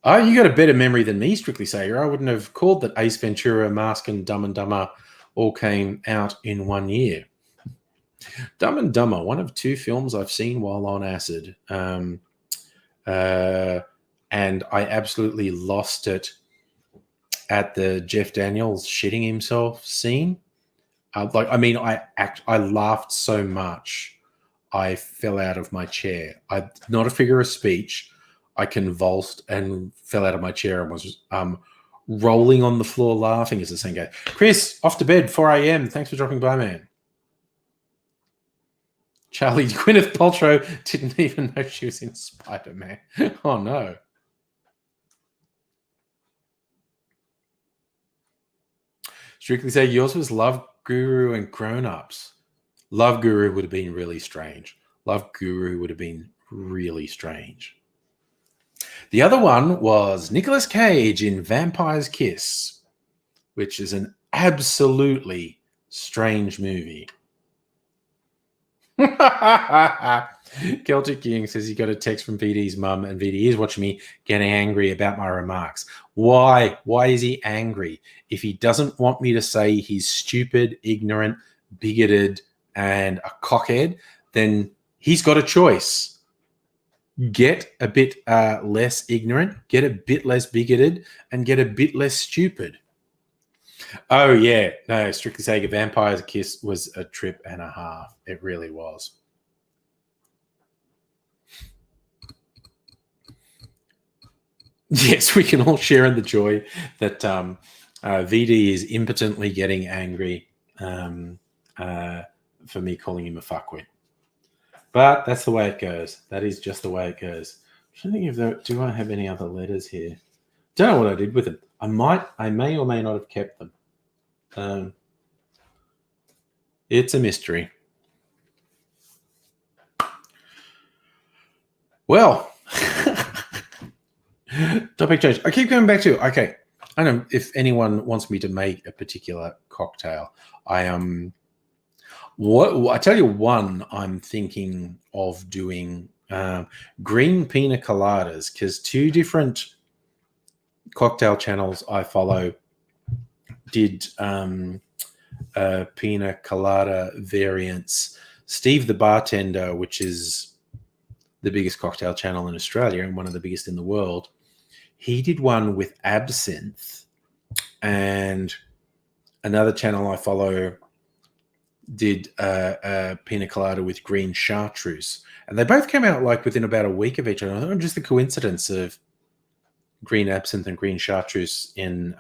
Oh, you got a better memory than me, Strictly Sager. I wouldn't have called that Ace Ventura, Mask, and Dumb and Dumber all came out in 1 year. Dumb and Dumber, one of 2 films I've seen while on acid. And I absolutely lost it at the Jeff Daniels shitting himself scene. I laughed so much I fell out of my chair. Not a figure of speech. I convulsed and fell out of my chair and was rolling on the floor laughing as the scene goes. Chris, off to bed, 4 a.m. Thanks for dropping by, man. Charlie, Gwyneth Paltrow didn't even know she was in Spider-Man. Oh, no. Strictly say yours was Love Guru and Grown Ups. Love Guru would have been really strange. Love Guru would have been really strange. The other one was Nicolas Cage in Vampire's Kiss, which is an absolutely strange movie. Celtic King says he got a text from VD's mum, and VD is watching me getting angry about my remarks. Why? Why is he angry? If he doesn't want me to say he's stupid, ignorant, bigoted, and a cockhead, then he's got a choice. Get a bit less ignorant, get a bit less bigoted, and get a bit less stupid. Oh, yeah. No, Strictly Sega Vampire's Kiss was a trip and a half. It really was. Yes, we can all share in the joy that VD is impotently getting angry for me calling him a fuckwit. But that's the way it goes. That is just the way it goes. I'm trying to think if there, do I have any other letters here? Don't know what I did with them. I may or may not have kept them. It's a mystery. Well, topic change. I keep going back to, okay, I don't know if anyone wants me to make a particular cocktail. I tell you one I'm thinking of doing, green pina coladas, because 2 different cocktail channels I follow did pina colada variants. Steve the Bartender, which is the biggest cocktail channel in Australia and one of the biggest in the world, he did one with absinthe, and another channel I follow did a pina colada with green chartreuse, and they both came out like within about a week of each other. Just the coincidence of green absinthe and green chartreuse in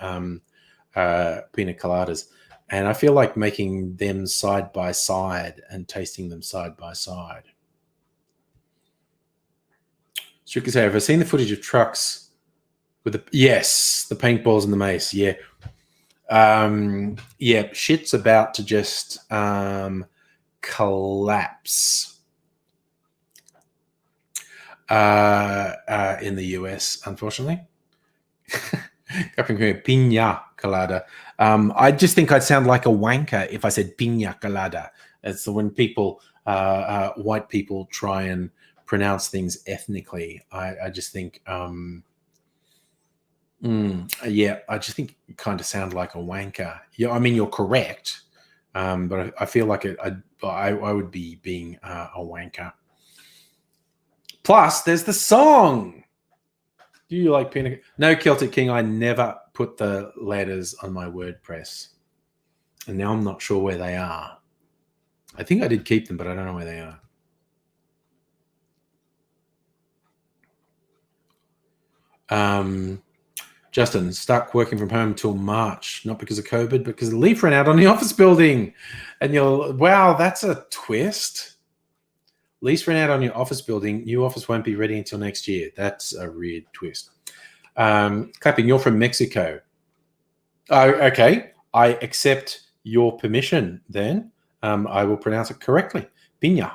pina coladas, and I feel like making them side by side and tasting them side by side. Strictly say, have I seen the footage of trucks with the paintballs and the mace? Yeah. Shit's about to just collapse in the US, unfortunately. Pina colada. I just think I'd sound like a wanker if I said pina colada. It's when people, white people, try and pronounce things ethnically. I just think, I just think you kind of sound like a wanker. Yeah, I mean, you're correct, but I feel like I would be being a wanker. Plus, there's the song. Do you like pina? No, Celtic King, I never put the letters on my WordPress, and now I'm not sure where they are. I think I did keep them, but I don't know where they are. Justin, stuck working from home till March, not because of COVID, but because the leaf ran out on the office building. And you're, wow, that's a twist. Lease ran out on your office building. New office won't be ready until next year. That's a weird twist. Clapping, you're from Mexico. Oh, okay. I accept your permission, then I will pronounce it correctly. Piña.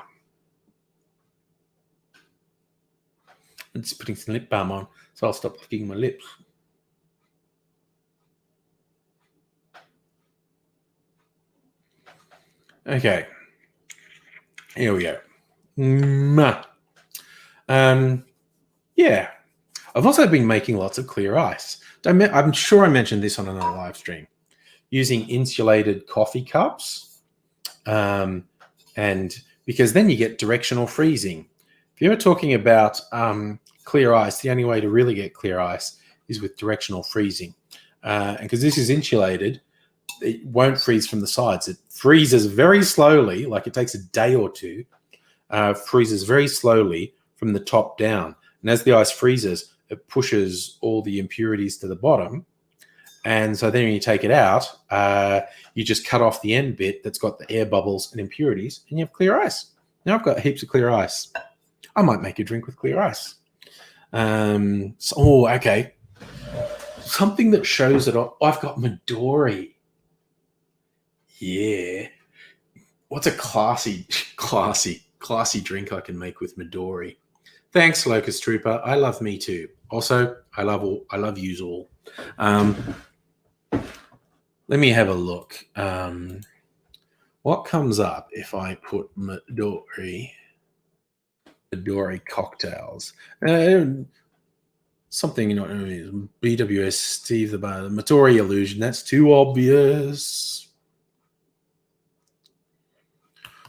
I'm just putting some lip balm on, so I'll stop licking my lips. Okay. Here we go. Yeah. I've also been making lots of clear ice. I'm sure I mentioned this on another live stream. Using insulated coffee cups. And because then you get directional freezing. If you're talking about clear ice, the only way to really get clear ice is with directional freezing. And because this is insulated, it won't freeze from the sides. It freezes very slowly, like it takes a day or two, freezes very slowly from the top down. And as the ice freezes, it pushes all the impurities to the bottom. And so then when you take it out, you just cut off the end bit that's got the air bubbles and impurities, and you have clear ice. Now I've got heaps of clear ice. I might make a drink with clear ice. Okay. Something that shows that I've got Midori. Yeah. What's a classy drink I can make with Midori? Thanks, Locust Trooper. I love me too. Also, I love yous all. Let me have a look. What comes up if I put Midori cocktails? Something, BWS Steve the Bar, Midori illusion. That's too obvious.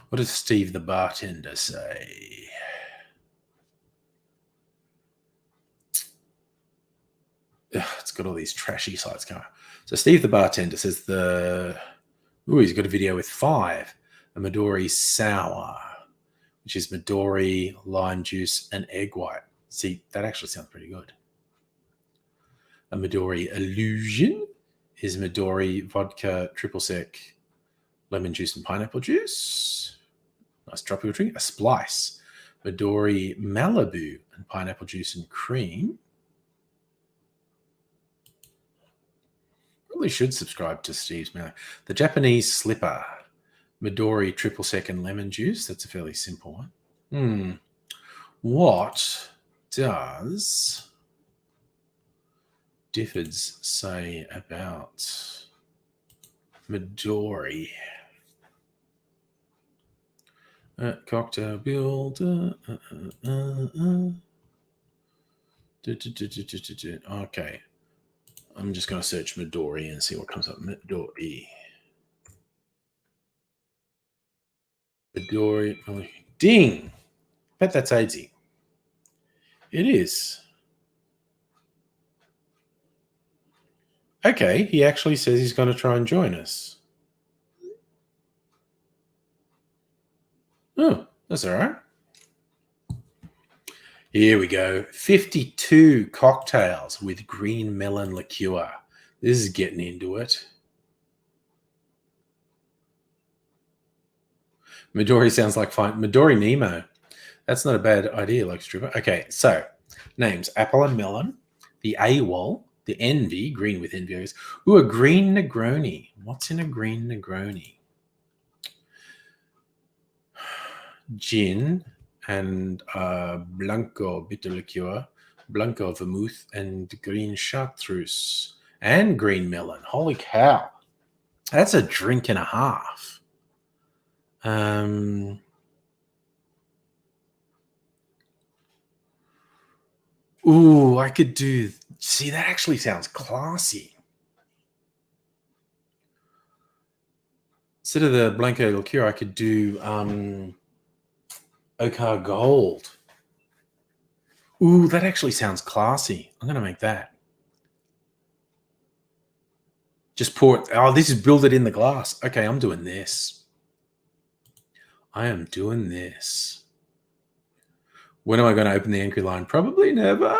What does Steve the bartender say? It's got all these trashy sites going. So Steve the bartender says he's got a video with 5. A Midori sour, which is Midori, lime juice, and egg white. See, that actually sounds pretty good. A Midori illusion is Midori, vodka, triple sec, lemon juice, and pineapple juice. Nice tropical drink. A splice, Midori Malibu, and pineapple juice and cream. Probably should subscribe to Steve's mailing. The Japanese slipper, Midori triple sec and lemon juice. That's a fairly simple one. What does Diffords say about Midori? Cocktail builder. Okay. I'm just going to search Midori and see what comes up. Midori. Oh, ding! Bet that's AIDzee. It is. Okay, he actually says he's going to try and join us. Oh, that's all right. Here we go. 52 cocktails with green melon liqueur. This is getting into it. Midori sounds like fine. Midori Nemo. That's not a bad idea, like Stripper. Okay, so names: apple and melon, the AWOL, the envy, green with envy. Ooh, a green Negroni. What's in a green Negroni? Gin and Blanco bitter liqueur, Blanco vermouth, and green chartreuse, and green melon. Holy cow. That's a drink and a half. Ooh, I could do... See, that actually sounds classy. Instead of the Blanco liqueur, I could do Ocar Gold. Ooh, that actually sounds classy. I'm going to make that. Just pour it. Oh, this is build it in the glass. Okay, I'm doing this. I am doing this. When am I going to open the Angry line? Probably never.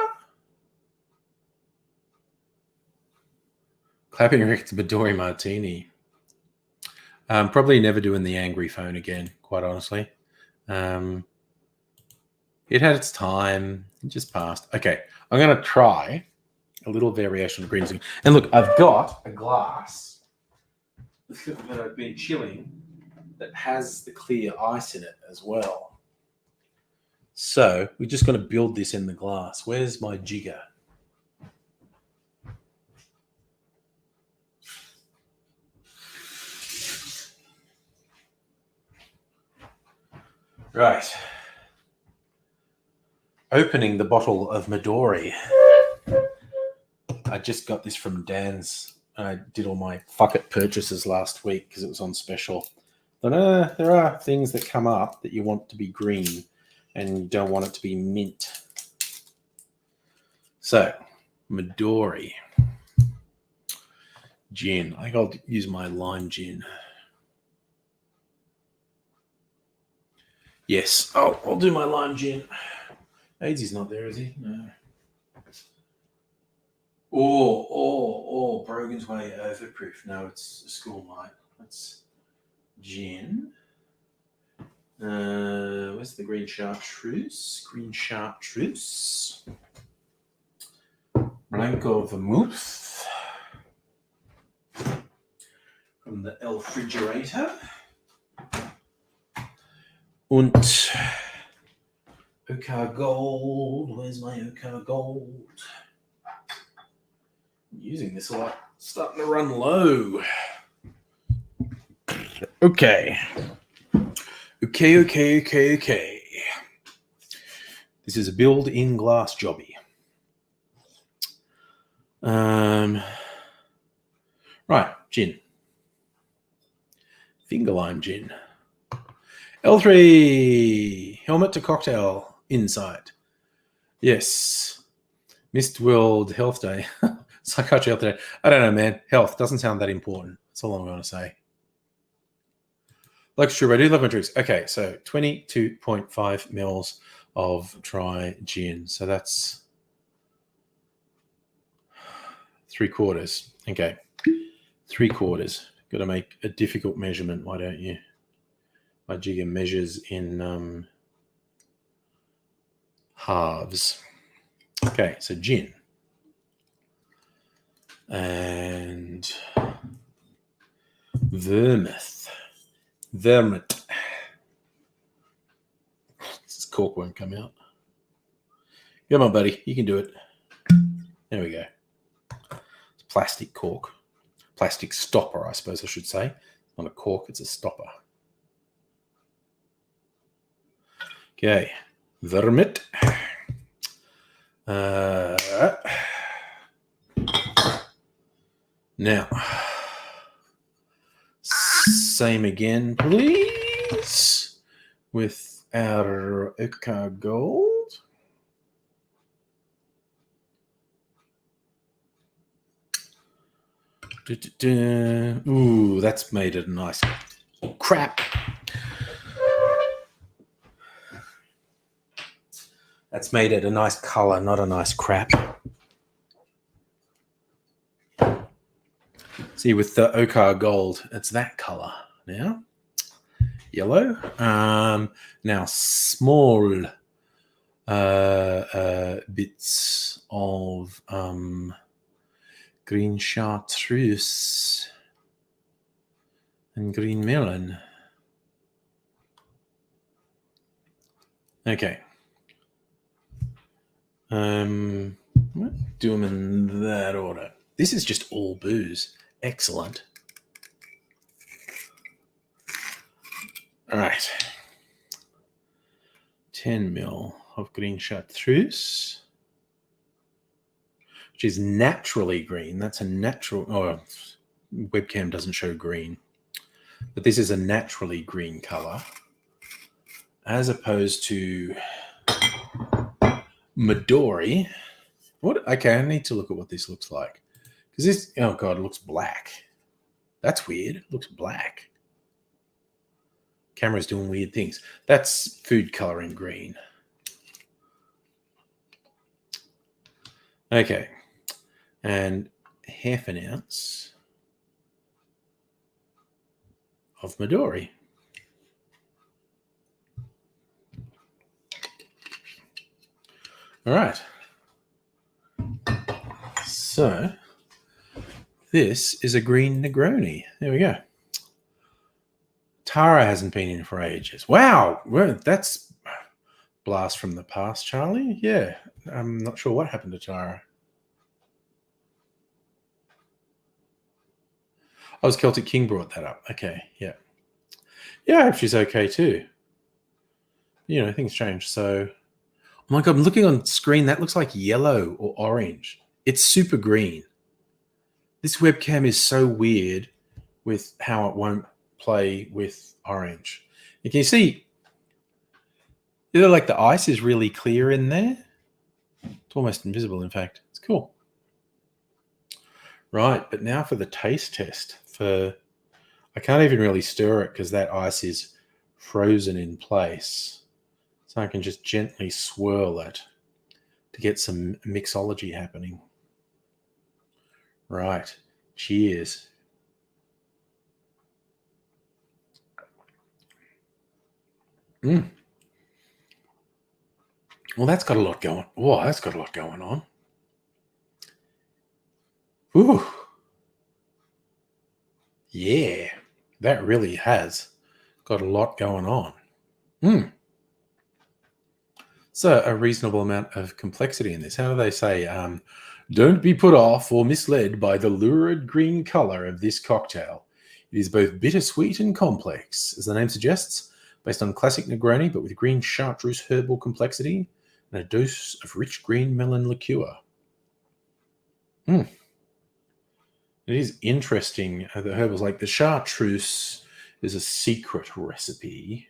Clapping Rick to Midori Martini. Probably never doing the angry phone again, quite honestly. It had its time. It just passed. Okay, I'm going to try a little variation of green. And look, I've got a glass. that I've been chilling that has the clear ice in it as well. So we're just going to build this in the glass. Where's my jigger? Right. Opening the bottle of Midori. I just got this from Dan's. I did all my fuck it purchases last week because it was on special. But there are things that come up that you want to be green and you don't want it to be mint. So, Midori. Gin. I think I'll use my lime gin. Yes. Oh, I'll do my lime gin. AIDzee's not there, is he? No. Brogan's Way overproof. No, it's a school night. That's gin. Where's the green chartreuse? Green chartreuse. Blanco vermouth. From the refrigerator. Und Ochre Gold. Where's my Ochre Gold? I'm using this a lot. Starting to run low. Okay. This is a build-in glass jobby. Right, gin. Finger lime gin. L3. Helmet to cocktail inside. Yes. Missed World Health Day. Psychiatry Health Day. I don't know, man. Health doesn't sound that important. That's all I'm going to say. Like true, I do love my drinks. Okay, so 22.5 mils of dry gin. So that's 3/4. Okay, 3/4. Got to make a difficult measurement, why don't you? My jigger measures in halves. Okay, so gin. And vermouth. Vermouth. This cork won't come out. Come on, buddy. You can do it. There we go. It's plastic cork. Plastic stopper, I suppose I should say. Not a cork, it's a stopper. Okay. Vermouth. Now, same again, please, with our Ochre Gold. Ooh, that's made it a nice crap. That's made it a nice color, not a nice crap. See, with the Ochre Gold, it's that color now. Yellow. Now, small bits of green chartreuse and green melon. Okay. Do them in that order. This is just all booze. Excellent. All right. 10 ml of green chartreuse, which is naturally green. That's a natural. Oh, webcam doesn't show green, but this is a naturally green color, as opposed to Midori. What? Okay, I need to look at what this looks like. Because this, oh God, it looks black. That's weird. It looks black. Camera's doing weird things. That's food coloring green. Okay. And half an ounce of Midori. All right. So this is a green Negroni. There we go. Tara hasn't been in for ages. Wow, well, that's blast from the past, Charlie. Yeah, I'm not sure what happened to Tara. I was Celtic King brought that up. Okay, yeah. Yeah, I hope she's okay too. You know, things change. So, oh my God, I'm looking on screen. That looks like yellow or orange. It's super green. This webcam is so weird with how it won't play with orange. You can see, like the ice is really clear in there. It's almost invisible, in fact. It's cool. Right, but now for the taste test. I can't even really stir it because that ice is frozen in place. So I can just gently swirl it to get some mixology happening. Right. Cheers. Well, that's got a lot going. Whoa, that's got a lot going on. Ooh. Yeah, that really has got a lot going on. So a reasonable amount of complexity in this. How do they say? Don't be put off or misled by the lurid green color of this cocktail. It is both bittersweet and complex, as the name suggests, based on classic Negroni, but with green chartreuse herbal complexity and a dose of rich green melon liqueur. It is interesting. The herbals, like the chartreuse, is a secret recipe.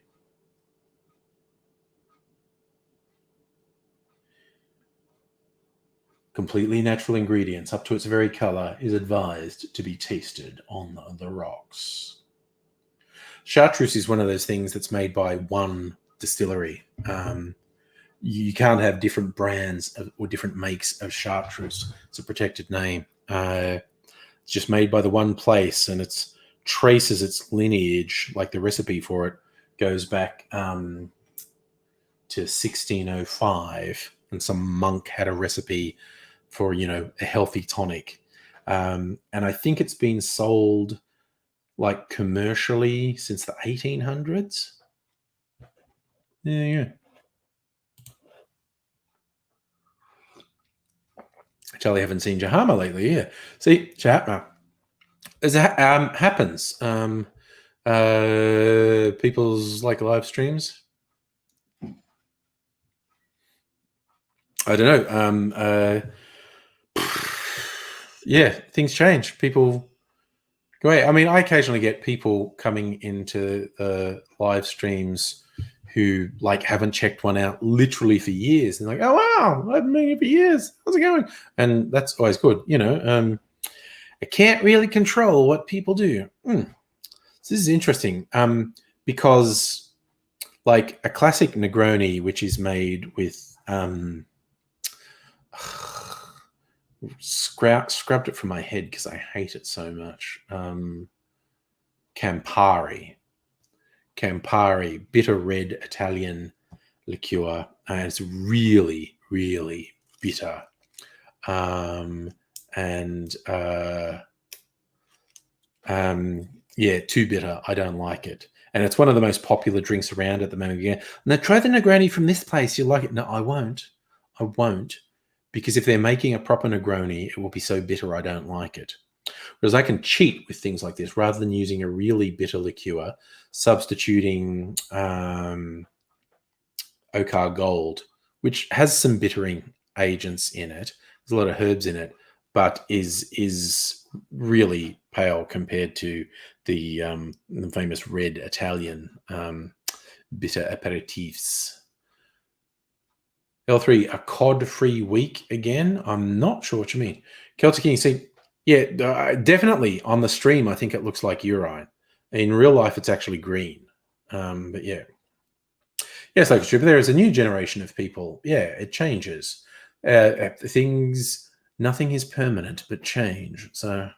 Completely natural ingredients, up to its very color, is advised to be tasted on the rocks. Chartreuse is one of those things that's made by one distillery. You can't have different brands or different makes of chartreuse. It's a protected name. It's just made by the one place, and it traces its lineage, like the recipe for it goes back to 1605, and some monk had a recipe for, a healthy tonic. And I think it's been sold like commercially since the 1800s. Yeah. Charlie, haven't seen Jahama lately. Yeah. See, Jahama. As it happens, people's like live streams. I don't know. Yeah, things change. People go away. I mean, I occasionally get people coming into the live streams who like haven't checked one out literally for years, and like, oh wow, I've been here for years. How's it going? And that's always good. I can't really control what people do. So this is interesting because like a classic Negroni, which is made with scrubbed it from my head because I hate it so much. Campari, bitter red Italian liqueur, and it's really, really bitter. Yeah, too bitter. I don't like it. And it's one of the most popular drinks around at the moment. Yeah. Now try the Negroni from this place. You'll like it. No, I won't. Because if they're making a proper Negroni, it will be so bitter I don't like it. Whereas I can cheat with things like this rather than using a really bitter liqueur, substituting Okar Gold, which has some bittering agents in it. There's a lot of herbs in it, but is really pale compared to the famous red Italian bitter aperitifs. L3, a cod-free week again? I'm not sure what you mean. Celtic King, see, yeah, definitely on the stream, I think it looks like urine. In real life, it's actually green. But yeah. Yes, like true. But there is a new generation of people. Yeah, it changes. Nothing is permanent but change. So,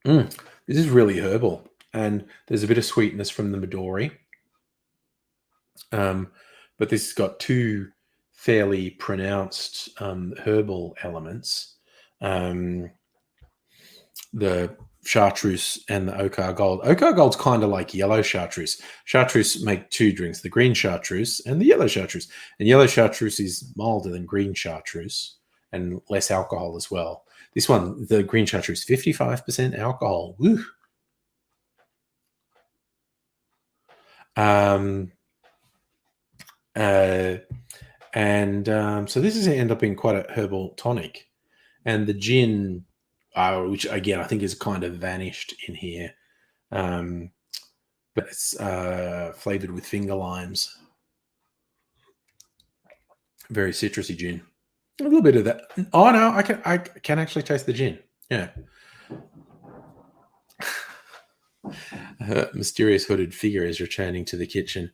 this is really herbal. And there's a bit of sweetness from the Midori. But this has got two fairly pronounced herbal elements. The chartreuse and the Okar Gold. Okar Gold's kind of like yellow chartreuse. Chartreuse make two drinks, the green chartreuse and the yellow chartreuse. And yellow chartreuse is milder than green chartreuse and less alcohol as well. This one, the green chartreuse, 55% alcohol. Woo. So this is end up being quite a herbal tonic. And the gin, which again I think is kind of vanished in here, but it's flavored with finger limes. Very citrusy gin. A little bit of that. Oh no, I can actually taste the gin. Yeah. Mysterious hooded figure is returning to the kitchen.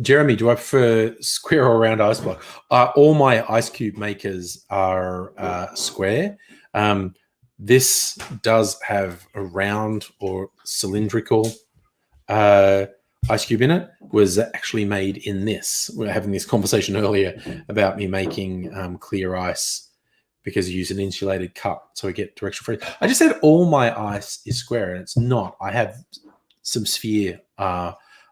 Jeremy, do I prefer square or round ice block? All my ice cube makers are square. This does have a round or cylindrical ice cube in it. Was actually made in this. We were having this conversation earlier about me making clear ice because you use an insulated cup, so we get directional freeze. I just said all my ice is square, and it's not. I have some sphere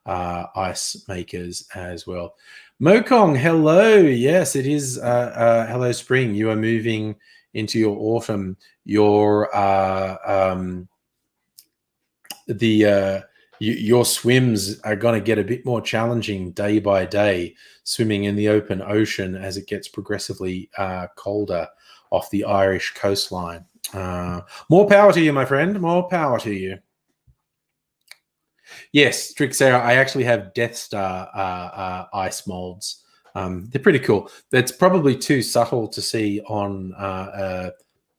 ice makers as well. Mokong, hello. Yes, it is. Hello, spring. You are moving into your autumn. Your your swims are going to get a bit more challenging day by day, swimming in the open ocean as it gets progressively colder off the Irish coastline. More power to you, my friend. More power to you. Yes, Trick Sarah, I actually have Death Star ice molds. They're pretty cool. That's probably too subtle to see on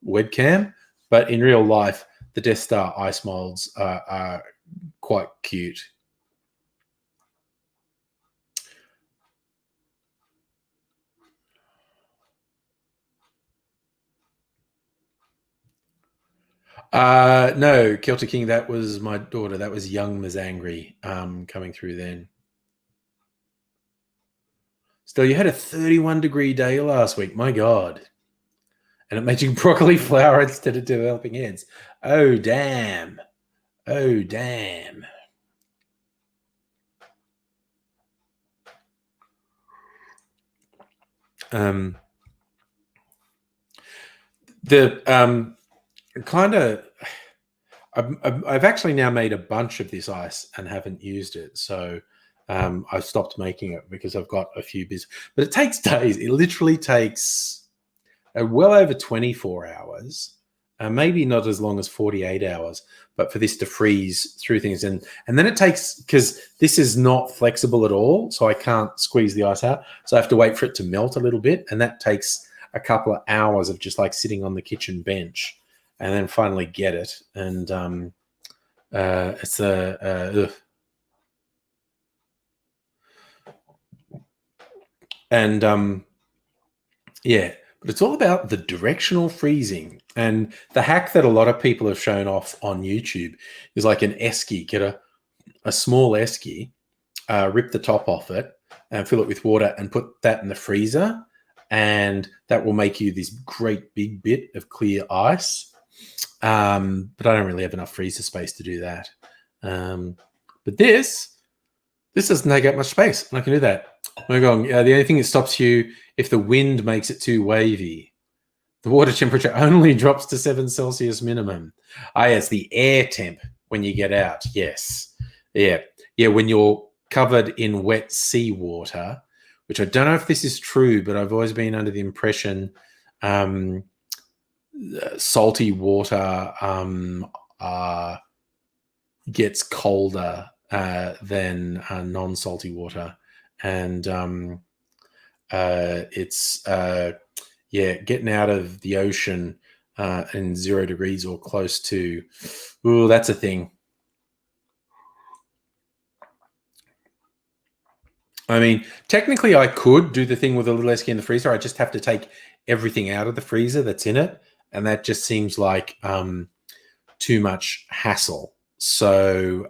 webcam, but in real life, the Death Star ice molds are quite cute. No, Celtic King, that was my daughter. That was young Ms. Angry coming through then. Still, you had a 31-degree day last week. My God. And it made you broccoli flour instead of developing heads. Oh, damn. Oh, damn. I've actually now made a bunch of this ice and haven't used it. So I've stopped making it because I've got a few bits. But it takes days. It literally takes well over 24 hours. Maybe not as long as 48 hours, but for this to freeze through things. And then it takes, because this is not flexible at all, so I can't squeeze the ice out. So I have to wait for it to melt a little bit. And that takes a couple of hours of just like sitting on the kitchen bench and then finally get it. And it's ugh. And yeah, but it's all about the directional freezing. And the hack that a lot of people have shown off on YouTube is like an esky. Get a small esky, rip the top off it, and fill it with water and put that in the freezer. And that will make you this great big bit of clear ice. But I don't really have enough freezer space to do that. But this doesn't take up much space, and I can do that. The only thing that stops you if the wind makes it too wavy. The water temperature only drops to 7 Celsius minimum. Yes, the air temp when you get out. Yes. Yeah. When you're covered in wet seawater, which I don't know if this is true, but I've always been under the impression salty water gets colder than non-salty water. And it's getting out of the ocean in 0 degrees or close to, that's a thing. I mean, technically I could do the thing with a little esky in the freezer. I just have to take everything out of the freezer that's in it, and that just seems like too much hassle. So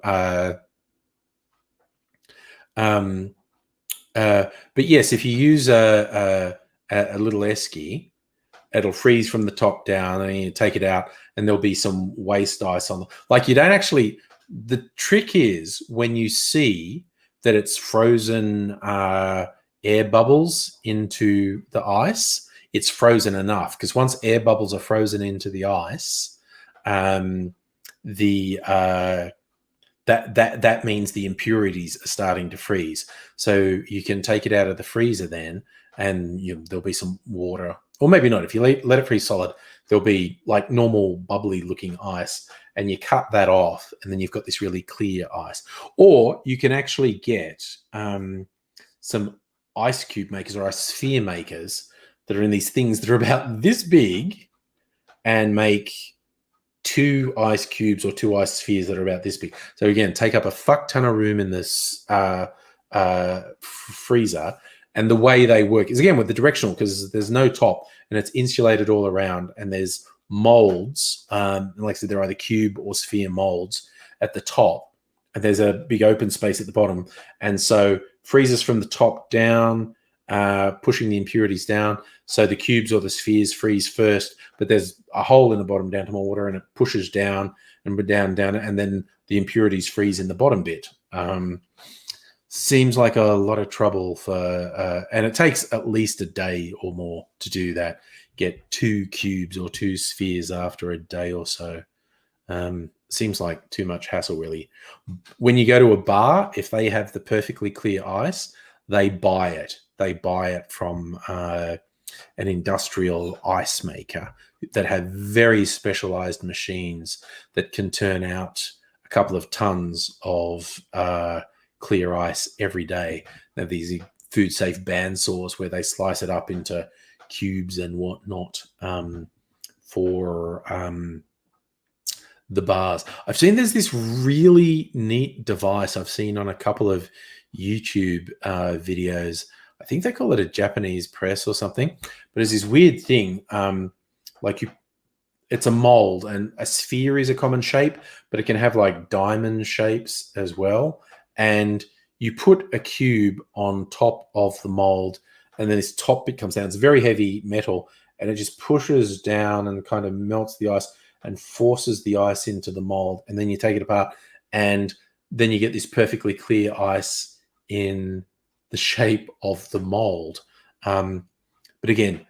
but yes, if you use a little esky, it'll freeze from the top down, and you take it out, and there'll be some waste ice on. Like, you don't actually. The trick is when you see that it's frozen air bubbles into the ice, it's frozen enough, because once air bubbles are frozen into the ice, that means the impurities are starting to freeze. So you can take it out of the freezer then, and there'll be some water, or maybe not. If you let it freeze solid, there'll be like normal bubbly looking ice, and you cut that off, and then you've got this really clear ice. Or you can actually get some ice cube makers or ice sphere makers that are in these things that are about this big, and make 2 ice cubes or 2 ice spheres that are about this big. So again, take up a fuck ton of room in this freezer. And the way they work is, again, with the directional, because there's no top, and it's insulated all around, and there's molds. And like I said, they're either cube or sphere molds at the top, and there's a big open space at the bottom. And so freezes from the top down, pushing the impurities down. So the cubes or the spheres freeze first, but there's a hole in the bottom down to more water, and it pushes down and down, and then the impurities freeze in the bottom bit. Seems like a lot of trouble for, and it takes at least a day or more to do that. Get 2 cubes or 2 spheres after a day or so. Seems like too much hassle, really. When you go to a bar, if they have the perfectly clear ice, they buy it. They buy it from an industrial ice maker that have very specialized machines that can turn out a couple of tons of clear ice every day. They have these food safe bandsaws where they slice it up into cubes and whatnot for the bars. I've seen there's this really neat device I've seen on a couple of YouTube videos. I think they call it a Japanese press or something, but it's this weird thing. It's a mold, and a sphere is a common shape, but it can have like diamond shapes as well. And you put a cube on top of the mold, and then this top bit comes down. It's very heavy metal, and it just pushes down and kind of melts the ice and forces the ice into the mold. And then you take it apart, and then you get this perfectly clear ice in the shape of the mold. But again,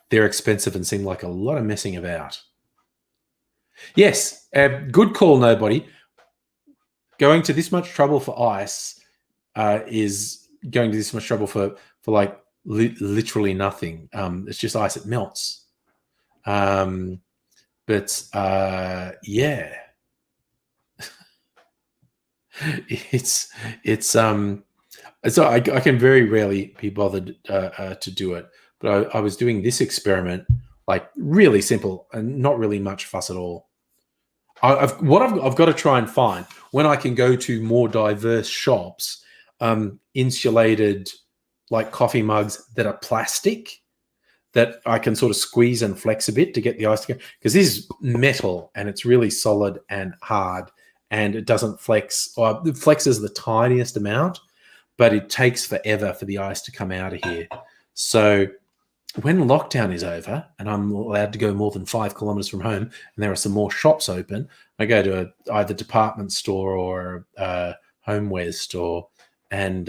they're expensive and seem like a lot of messing about. Yes, good call, nobody. Going to this much trouble for ice is going to this much trouble for like literally nothing. It's just ice; it melts. Yeah. So I can very rarely be bothered to do it, but I was doing this experiment, like really simple and not really much fuss at all. I've got to try and find, when I can go to more diverse shops, insulated like coffee mugs that are plastic, that I can sort of squeeze and flex a bit to get the ice to go, because this is metal and it's really solid and hard, and it doesn't flex, or it flexes the tiniest amount, but it takes forever for the ice to come out of here. So when lockdown is over and I'm allowed to go more than 5 kilometers from home, and there are some more shops open, I go to either department store or a homeware store, and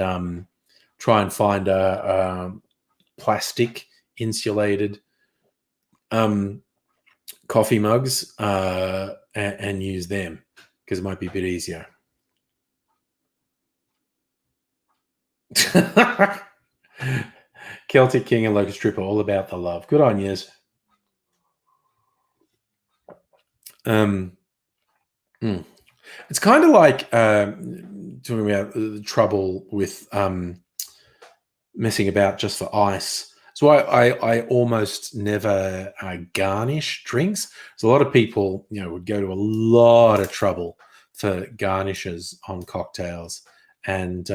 try and find a plastic insulated coffee mugs and use them, because it might be a bit easier. Celtic King and Locust Trooper, all about the love. Good on yous. It's kind of like talking about the trouble with messing about just for ice. So I almost never garnish drinks. So a lot of people, would go to a lot of trouble for garnishes on cocktails, and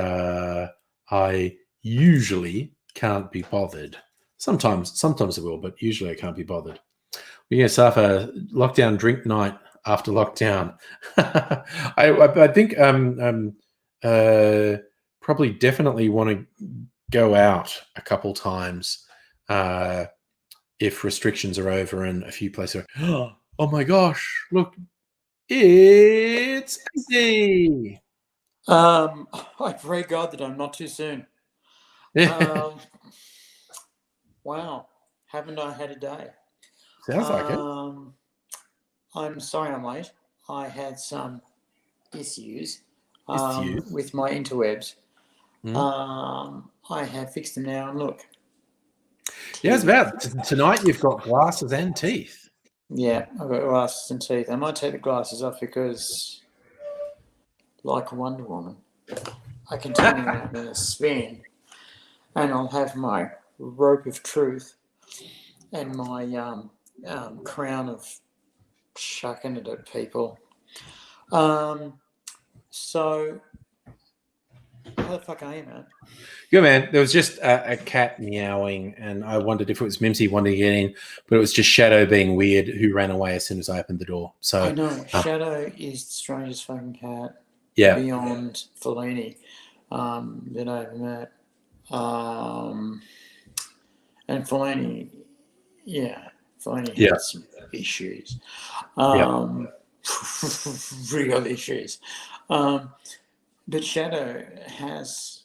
I usually can't be bothered. Sometimes I will, but usually I can't be bothered. We're going to start a lockdown drink night after lockdown. I think probably definitely want to go out a couple times if restrictions are over and a few places are, oh my gosh, look, it's AIDzee. I pray God that I'm not too soon. Wow, haven't I had a day? Sounds like it. I'm sorry I'm late. I had some issues It's you. with my interwebs. Mm. I have fixed them now, and look. Yeah, it's Teeth. about tonight. You've got glasses and teeth. Yeah, I've got glasses and teeth. I might take the glasses off because, like Wonder Woman, I can turn around in a spin, and I'll have my rope of truth and my crown of chucking it at people. So, how the fuck are you, man? Good man. There was just a cat meowing, and I wondered if it was Mimsy wanting to get in, but it was just Shadow being weird, who ran away as soon as I opened the door. So I know Shadow is the strangest fucking cat yeah, beyond Fellini that I ever met. And Fellini, Fellini had some issues, real issues. But Shadow has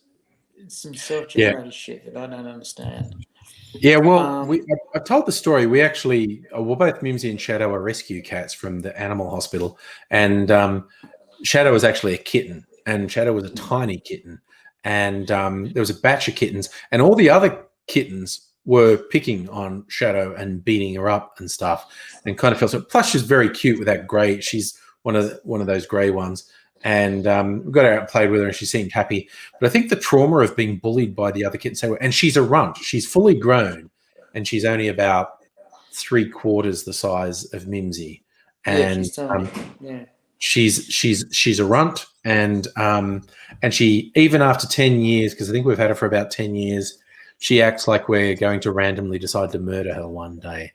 some self-generated shit that I don't understand. Yeah, well, I told the story. We actually, well, both Mimsy and Shadow are rescue cats from the animal hospital, and Shadow was actually a kitten, and Shadow was a tiny kitten, and there was a batch of kittens, and all the other kittens were picking on Shadow and beating her up and stuff, and kind of felt so. Plus, she's very cute with that grey. She's one of those grey ones. And we got her out and played with her, and she seemed happy. But I think the trauma of being bullied by the other kids, and she's a runt. She's fully grown, and she's only about 3/4 the size of Mimsy. And she's tiny. Yeah, she's a runt, and she, even after 10 years, because I think we've had her for about 10 years, she acts like we're going to randomly decide to murder her one day.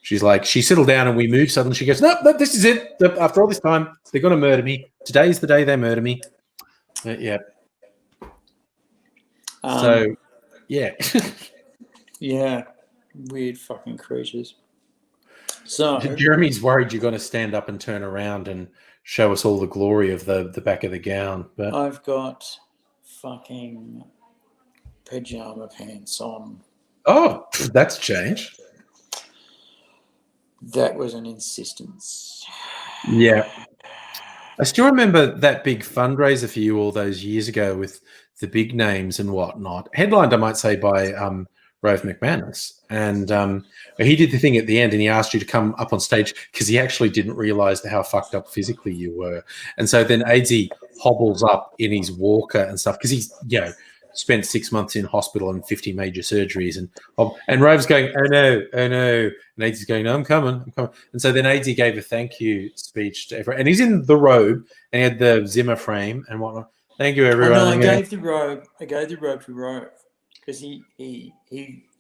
She's like, she settled down and we moved. Suddenly she goes, no, this is it. After all this time, they're going to murder me. Today's the day they murder me. Yeah. So, yeah. Yeah. Weird fucking creatures. So Jeremy's worried you're going to stand up and turn around and show us all the glory of the back of the gown. But I've got fucking pajama pants on. Oh, that's changed. That was an insistence. Yeah. I still remember that big fundraiser for you all those years ago with the big names and whatnot. Headlined, I might say, by Rove McManus. And he did the thing at the end, and he asked you to come up on stage because he actually didn't realize how fucked up physically you were. And so then AIDzee hobbles up in his walker and stuff because he's, spent 6 months in hospital and 50 major surgeries. And Rove's going, oh no. And AIDzee's going, no, I'm coming. And so then AIDzee gave a thank you speech to everyone. And he's in the robe, and he had the Zimmer frame and whatnot. Thank you, everyone. I gave the robe to Rove because he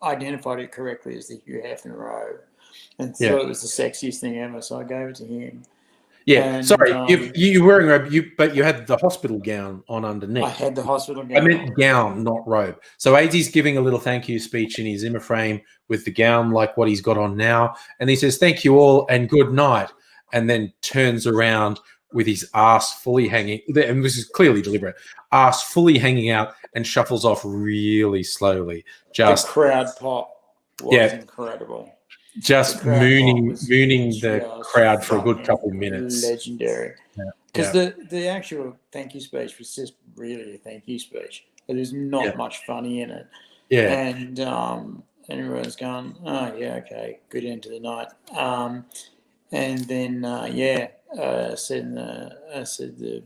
identified it correctly as the Hugh Hefner robe and thought it was the sexiest thing ever. So I gave it to him. Yeah, and, sorry, you were wearing robe, but you had the hospital gown on underneath. I had the hospital gown. I meant gown, not robe. So AIDzee's giving a little thank you speech in his Zimmer frame with the gown like what he's got on now. And he says, thank you all and good night. And then turns around with his ass fully hanging, and this is clearly deliberate, ass fully hanging out, and shuffles off really slowly. The crowd pop was incredible. Just mooning the crowd for a good couple of minutes. Legendary. Because the actual thank you speech was just really a thank you speech. There's not much funny in it. Yeah. And everyone's going, oh, yeah, okay, good end to the night. And then, I said the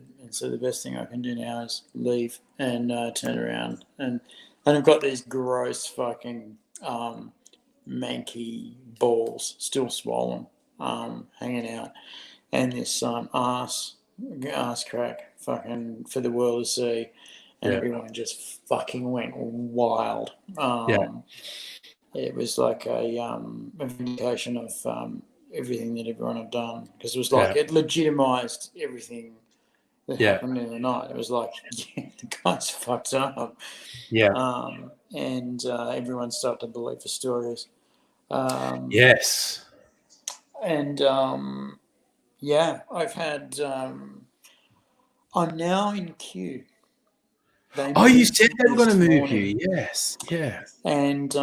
best thing I can do now is leave and turn around. And I've got these gross fucking manky balls still swollen, hanging out, and this ass crack fucking for the world to see, and everyone just fucking went wild. It was like a vindication of everything that everyone had done, because it was like it legitimized everything that happened in the night. It was like, the guy's fucked up. And everyone started to believe the stories. Yes. And yeah, I've had. I'm now in queue. They Oh, you said moved they were going to this move morning, you. Yes. Yeah. and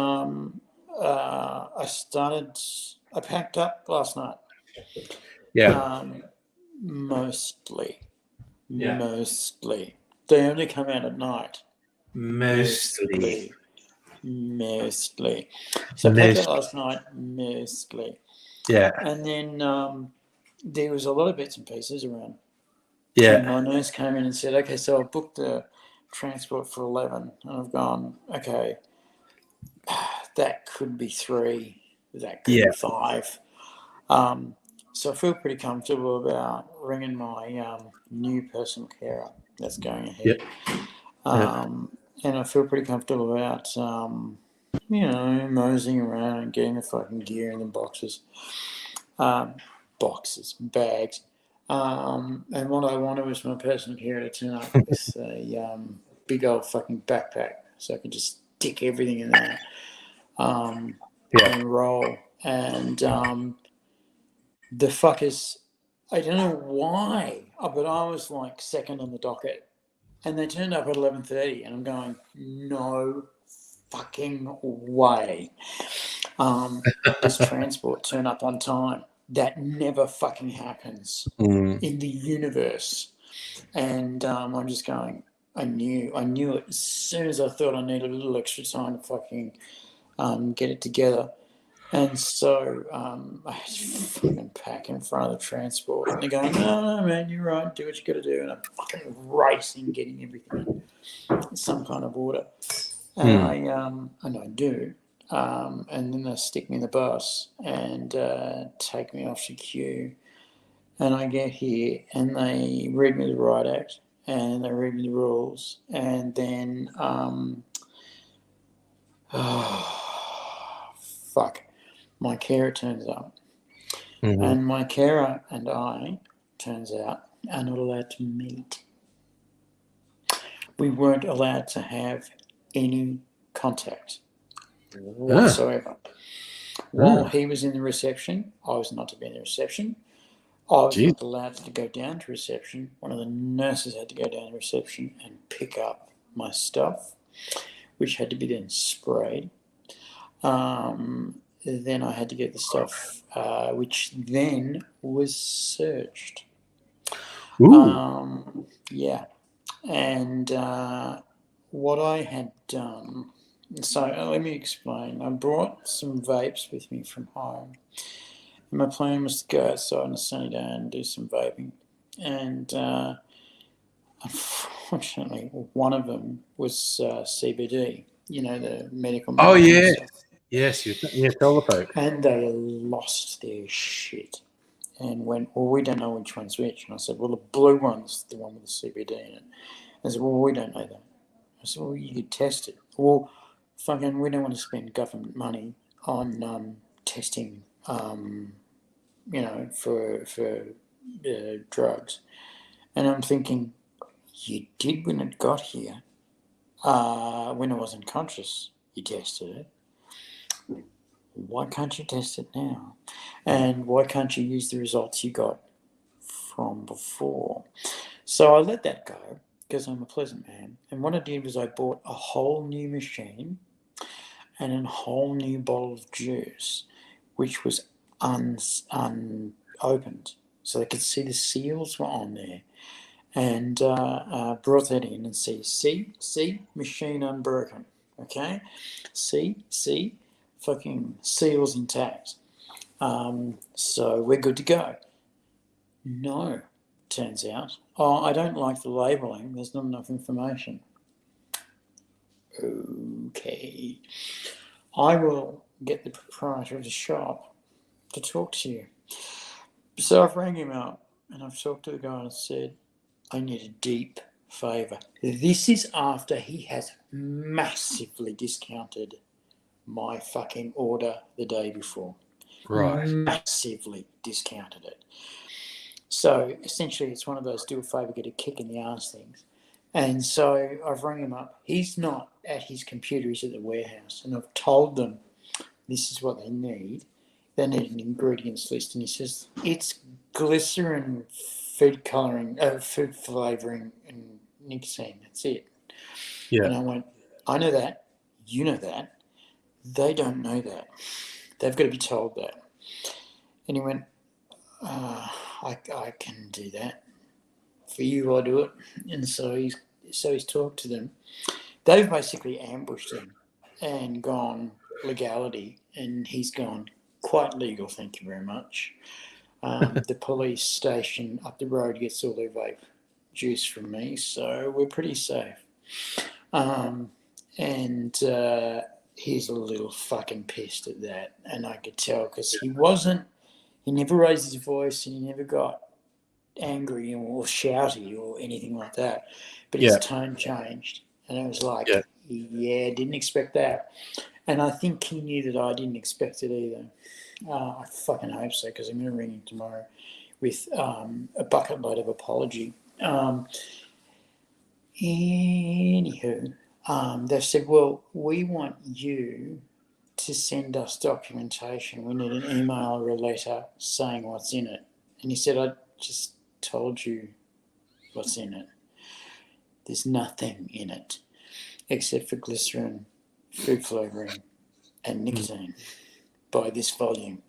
I packed up last night. Yeah. Mostly. Yeah. Mostly. They only come out at night. Mostly. Mostly. So I packed Most. up last night, mostly. Yeah. And then there was a lot of bits and pieces around. And Yeah. my nurse came in and said, okay, so I've booked the transport for 11. And I've gone, okay, that could be 3. That could Yeah. be 5. So I feel pretty comfortable about ringing my new personal carer that's going Yeah. ahead. Yeah. And I feel pretty comfortable about, moseying around and getting the fucking gear in the boxes. Bags. And what I wanted was my personal carer to turn up with a big old fucking backpack so I could just stick everything in that and roll. And the fuckers, I don't know why, but I was like second on the docket. And they turned up at 11:30, and I'm going, no fucking way. Does transport turn up on time? That never fucking happens in the universe. And I'm just going, I knew it as soon as I thought I needed a little extra time to fucking get it together. And so I had to fucking pack in front of the transport. And they're going, no, man, you're right, do what you got to do. And I'm fucking racing, getting everything in some kind of order. And I do. And then they stick me in the bus and take me off to queue. And I get here and they read me the Riot Act and they read me the rules. And then, fuck, my carer turns up. And my carer and I, turns out, are not allowed to meet. We weren't allowed to have any contact whatsoever. While he was in the reception, I was not to be in the reception. I was not allowed to go down to reception. One of the nurses had to go down to reception and pick up my stuff, which had to be then sprayed. Then I had to get the stuff, which then was searched. Yeah. And what I had done, so let me explain. I brought some vapes with me from home. And my plan was to go outside on a sunny day and do some vaping. And unfortunately, one of them was CBD, the medical Oh, marijuana yeah. stuff. Yes. You tell the folk. And they lost their shit and went, well, we don't know which one's which. And I said, well, the blue one's the one with the CBD in it. I said, well, we don't know that. I said, well, you could test it. Well, fucking, we don't want to spend government money on testing, for drugs. And I'm thinking, you did when it got here. When it was unconscious, you tested it. Why can't you test it now? And why can't you use the results you got from before? So I let that go because I'm a pleasant man. And what I did was I bought a whole new machine and a whole new bottle of juice, which was unopened. So they could see the seals were on there. And brought that in and see, machine unbroken. Okay? See, fucking seals intact. So we're good to go. No, turns out. Oh, I don't like the labelling. There's not enough information. Okay. I will get the proprietor of the shop to talk to you. So I've rang him up and I've talked to the guy and said, I need a deep favour. This is after he has massively discounted my fucking order the day before. Right. Massively discounted it. So essentially it's one of those do a favour, get a kick in the arse things. And so I've rung him up. He's not at his computer, he's at the warehouse. And I've told them this is what they need. They need an ingredients list. And he says, it's glycerin, food colouring, food flavouring, and nicotine. That's it. Yeah. And I went, I know that. You know that. They don't know that. They've got to be told that. And he went, I can do that. For you, I'll do it. And so he's talked to them. They've basically ambushed him and gone legality, and he's gone quite legal, thank you very much. The police station up the road gets all their vape juice from me, so we're pretty safe. And he's a little fucking pissed at that, and I could tell because he never raised his voice, and he never got angry or shouty or anything like that, but his tone changed, and it was like, yeah, didn't expect that. And I think he knew that I didn't expect it either. I fucking hope so, because I'm going to ring him tomorrow with a bucket load of apology. Anywho, they've said, well, we want you to send us documentation. We need an email or a letter saying what's in it. And he said, I just told you what's in it. There's nothing in it except for glycerin, food flavouring, and nicotine by this volume.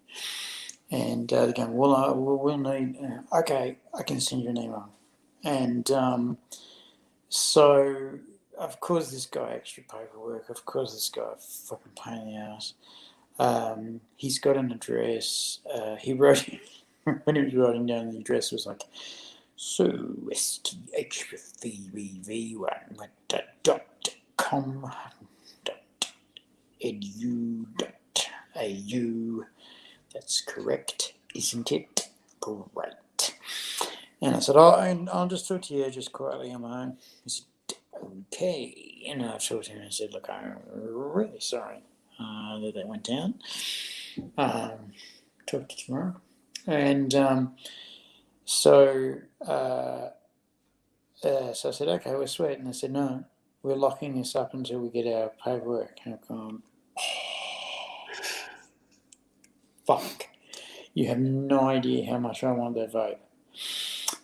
And they're going, well, we'll need, okay, I can send you an email. And so, of course, this guy extra paperwork. Of course, this guy fucking pain in the ass. He's got an address. He wrote, when he was writing down the address, it was like, so sthvv1.com.edu.au. That's correct, isn't it? Great. And I said, I'll just talk to you just quietly on my own. He said, okay. And I talked to him and I said, look, I'm really sorry that went down. Talk to you tomorrow. And so I said, okay, we're sweet. And they said, no, we're locking this up until we get our paperwork. And I've gone, fuck. You have no idea how much I want that vape.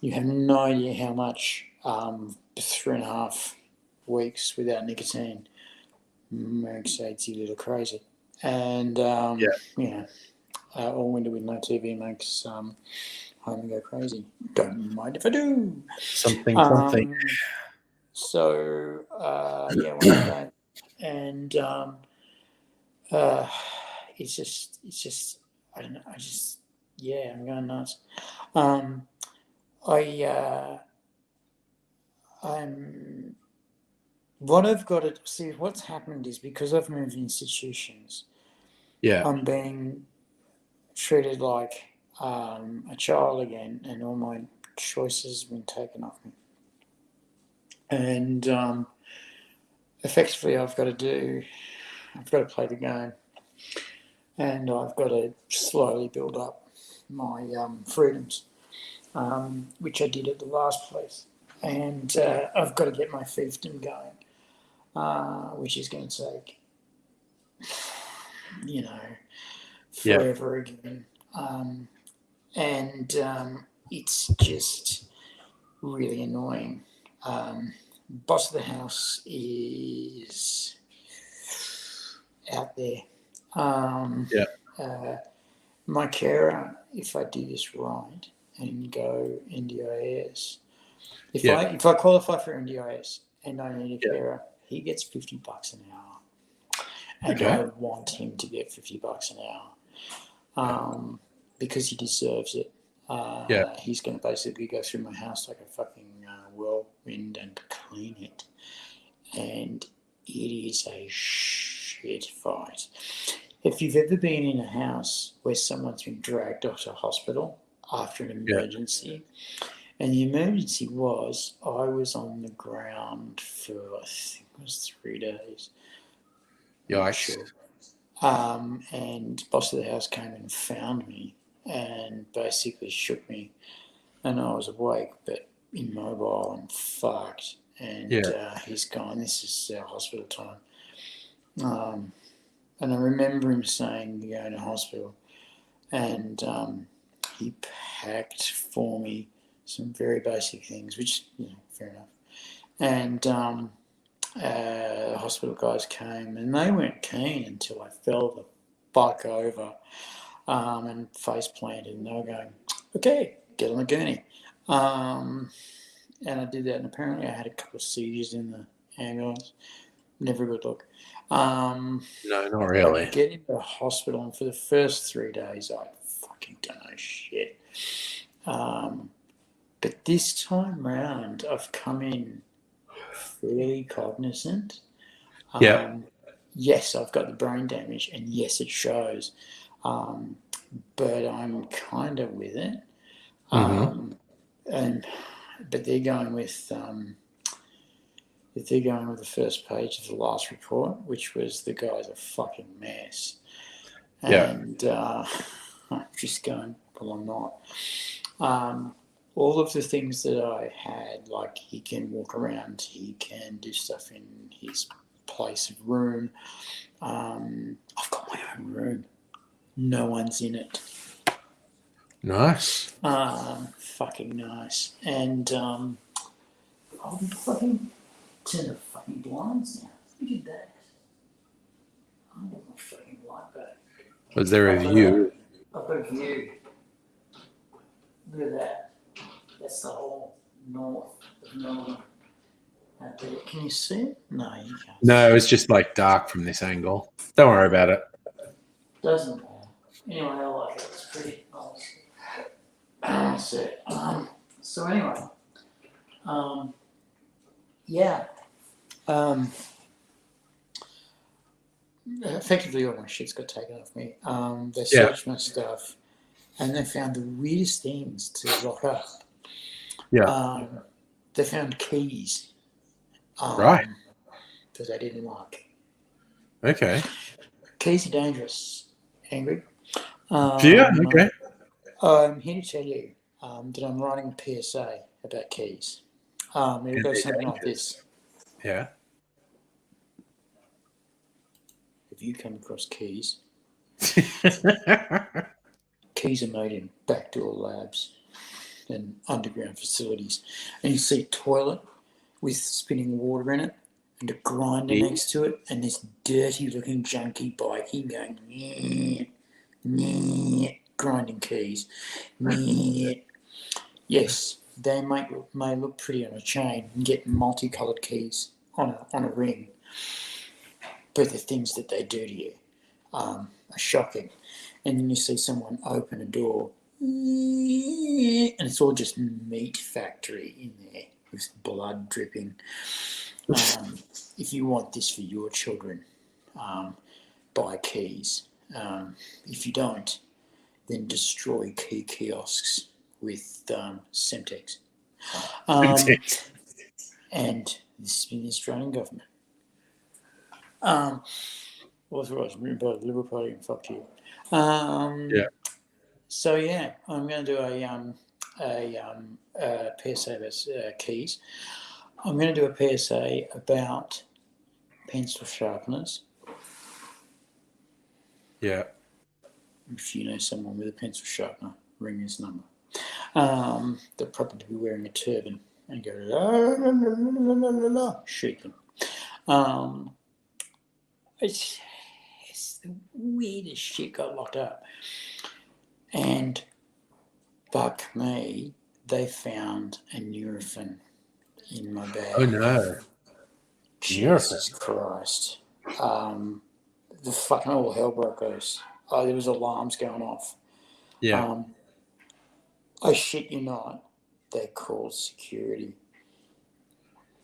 You have no idea how much 3.5 weeks without nicotine makes AIDzee a little crazy. And, all winter with no TV makes home go crazy. Don't mind if I do. Something. So, one day. And it's just, I don't know, I'm going nuts. What I've got to see, what's happened is because I've moved institutions, I'm being treated like a child again, and all my choices have been taken off me. And effectively, I've got to play the game, and I've got to slowly build up my freedoms, which I did at the last place. And I've got to get my fiefdom going, which is going to take, forever again. And it's just really annoying. Boss of the house is out there. My carer, if I do this right and go NDIS, if I qualify for NDIS and I need a carer, he gets $50 an hour, and I want him to get $50 an hour because he deserves it. He's going to basically go through my house like a fucking whirlwind and clean it, and it is a shit fight. If you've ever been in a house where someone's been dragged off to hospital after an emergency, and the emergency was I was on the ground for, I think it was 3 days. Sure. And boss of the house came and found me and basically shook me, and I was awake but immobile and fucked. And he's gone, this is our hospital time. And I remember him saying, "You're going to hospital," and he packed for me some very basic things, which, fair enough. And the hospital guys came, and they weren't keen until I fell the fuck over and face planted, and they were going, "Okay, get on the gurney." And I did that, and apparently I had a couple of seizures in the ambulance. Never a good look. No, not I really. get into the hospital, and for the first 3 days, I fucking don't know shit. But this time round, I've come in fairly cognizant. Yeah. Yes, I've got the brain damage, and yes, it shows. But I'm kind of with it. But they're going with the first page of the last report, which was the guy's a fucking mess. Yeah. And I'm just going, well, I'm not. All of the things that I had, like he can walk around, he can do stuff in his place of room. I've got my own room. No one's in it. Nice. Fucking nice. And I'll be fucking turn the fucking blinds now. Look at that. I want my fucking light back. Was there a view? I've got a view. Look at that. That's the whole north of Melbourne. Can you see it? No, you can't. No, it's just like dark from this angle. Don't worry about it. Doesn't matter. Anyway, I like it. It's pretty. So anyway, yeah. Effectively, all my shit's got taken off me. They searched my stuff, and they found the weirdest things to lock up. Yeah. They found keys. Right. That they didn't like. Okay. Keys are dangerous, Angry. Yeah. Okay. I'm here to tell you that I'm writing a PSA about keys. It'll go something like this. Yeah. If you come across keys, keys are made in backdoor labs and underground facilities. And you see a toilet with spinning water in it and a grinder next to it and this dirty looking junky bikie going, grinding keys. Yes, they may look pretty on a chain and get multicoloured keys on a ring. But the things that they do to you are shocking. And then you see someone open a door and it's all just meat factory in there with blood dripping. If you want this for your children, buy keys. If you don't, then destroy key kiosks with Semtex. And this has been the Australian government. Authorised by the Liberal Party and fuck you. So yeah, I'm going to do a PSA about keys. I'm going to do a PSA about pencil sharpeners. Yeah. If you know someone with a pencil sharpener, ring this number. They'll probably be wearing a turban and go la la la la la la la, shoot them. It's the weirdest shit got locked up. And fuck me, they found a Nurofen in my bag. Oh no. Jesus Christ. The fucking all hell broke loose. There was alarms going off. Yeah. I shit you not, they called security.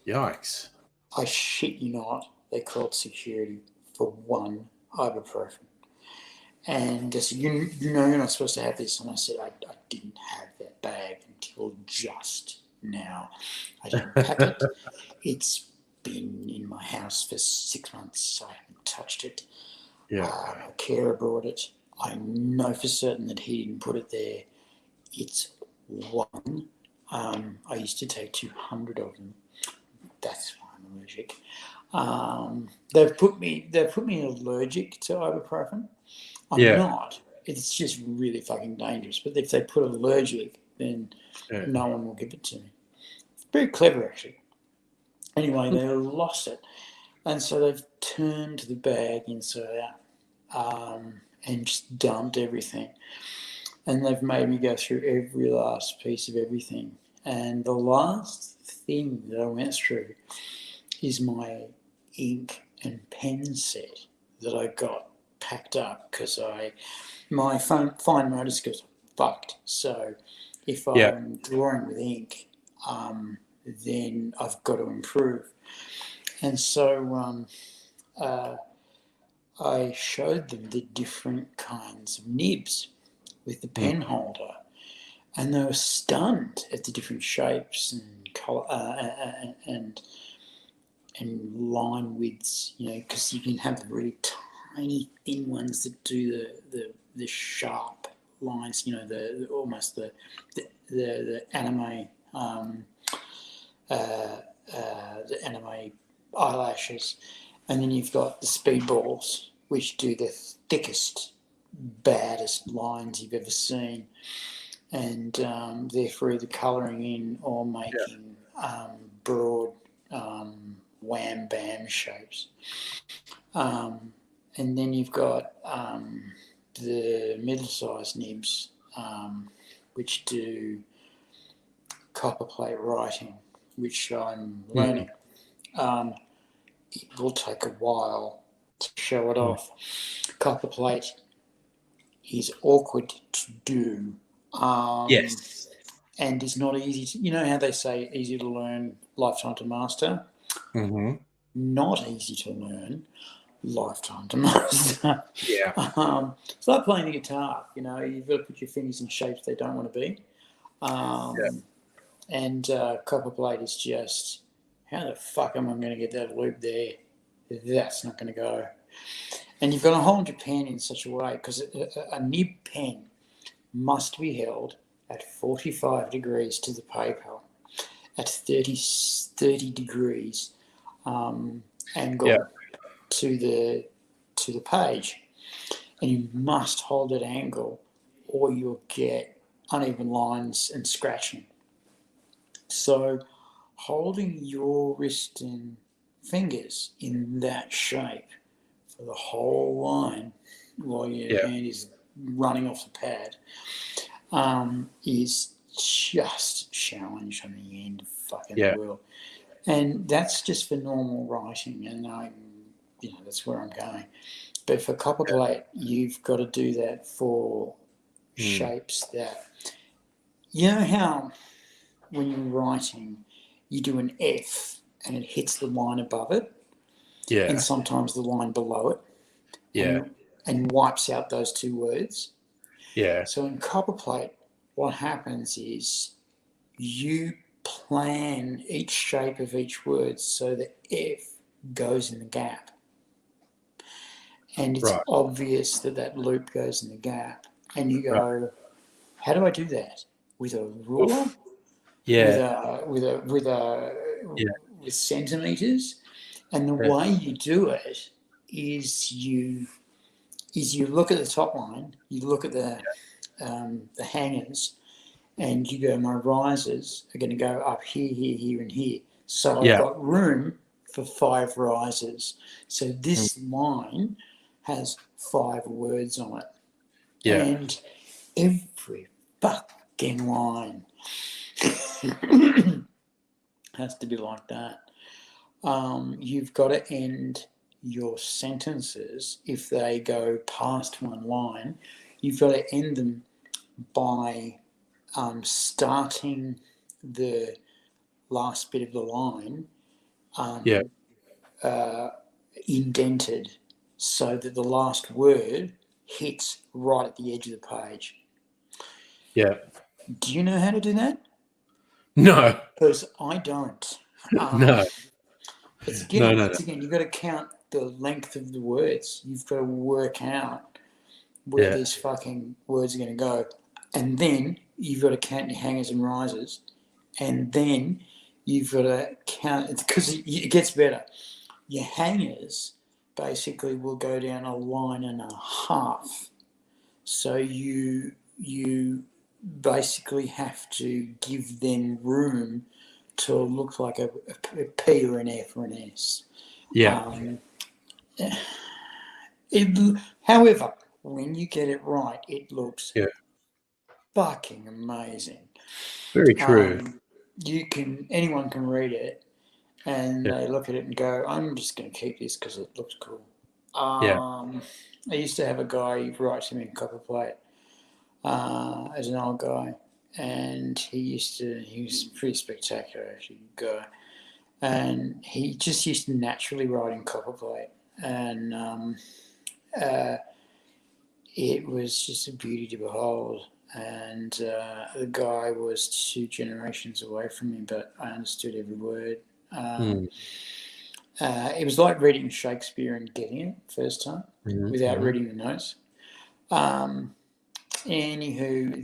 Yikes. I shit you not, they called security for one ibuprofen. And they said, you know you're not supposed to have this. And I said, I didn't have that bag until just now. I didn't pack it. It's been in my house for 6 months. I haven't touched it. Yeah. My carer brought it. I know for certain that he didn't put it there. It's one. I used to take 200 of them. That's why I'm allergic. They've put me allergic to ibuprofen. I'm Yeah. not. It's just really fucking dangerous. But if they put allergic, then Yeah. no one will give it to me. Very clever, actually. Anyway, they lost it. And so they've turned the bag inside out and just dumped everything. And they've made me go through every last piece of everything. And the last thing that I went through is my ink and pen set that I got packed up because my fine motor skills are fucked. So if Yeah. I'm drawing with ink, then I've got to improve. And so I showed them the different kinds of nibs with the pen holder, and they were stunned at the different shapes and color and line widths. You know, because you can have the really tiny thin ones that do the sharp lines. You know, the almost the anime the anime eyelashes, and then you've got the speedballs, which do the thickest, baddest lines you've ever seen, and therefore either colouring in or making broad wham bam shapes. And then you've got the middle-sized nibs, which do copper plate writing, which I'm learning. It will take a while to show it off. Copper plate is awkward to do. Yes. And is not easy to, you know how they say easy to learn, lifetime to master? Mm-hmm. Not easy to learn, lifetime to master. Yeah. It's like playing the guitar, you know, you've got to put your fingers in shapes they don't want to be. And copper plate is just, how the fuck am I going to get that loop there? That's not going to go. And you've got to hold your pen in such a way, because a nib pen must be held at 45 degrees to the paper, at 30 degrees angle to the page. And you must hold that angle or you'll get uneven lines and scratching. So holding your wrist and fingers in that shape for the whole line while your hand is running off the pad is just a challenge on the end of fucking the world. And that's just for normal writing, and that's where I'm going. But for copper plate, you've got to do that for shapes that, you know how when you're writing, you do an F and it hits the line above it, and sometimes the line below it, and wipes out those two words. Yeah. So in copper plate, what happens is you plan each shape of each word so the F goes in the gap. And it's obvious that loop goes in the gap. And you go, how do I do that? With a ruler? With centimeters? And the way you do it is you look at the top line, you look at the hangers, and you go, my risers are going to go up here, here, here, and here. So I've got room for 5 risers. So this line has 5 words on it. Yeah. And every fucking line has to be like that. You've got to end your sentences, if they go past one line, you've got to end them by starting the last bit of the line indented so that the last word hits right at the edge of the page. Yeah. Do you know how to do that? No. Because I don't. No. It's again, you've got to count the length of the words. You've got to work out where these fucking words are going to go. And then you've got to count your hangers and risers. And then you've got to count, because it gets better. your hangers basically will go down a line and a half. So you basically have to give them room to look like a P or an F or an S. Yeah. However, when you get it right, it looks Yeah. fucking amazing. Very true. Anyone can read it, and Yeah. they look at it and go, "I'm just going to keep this because it looks cool." Yeah. I used to have a guy write to me in copperplate as an old guy, and he was pretty spectacular, actually, guy, and he just used to naturally write in copperplate, and it was just a beauty to behold. And the guy was 2 generations away from me, but I understood every word. It was like reading Shakespeare and getting it first time without reading the notes. Anywho,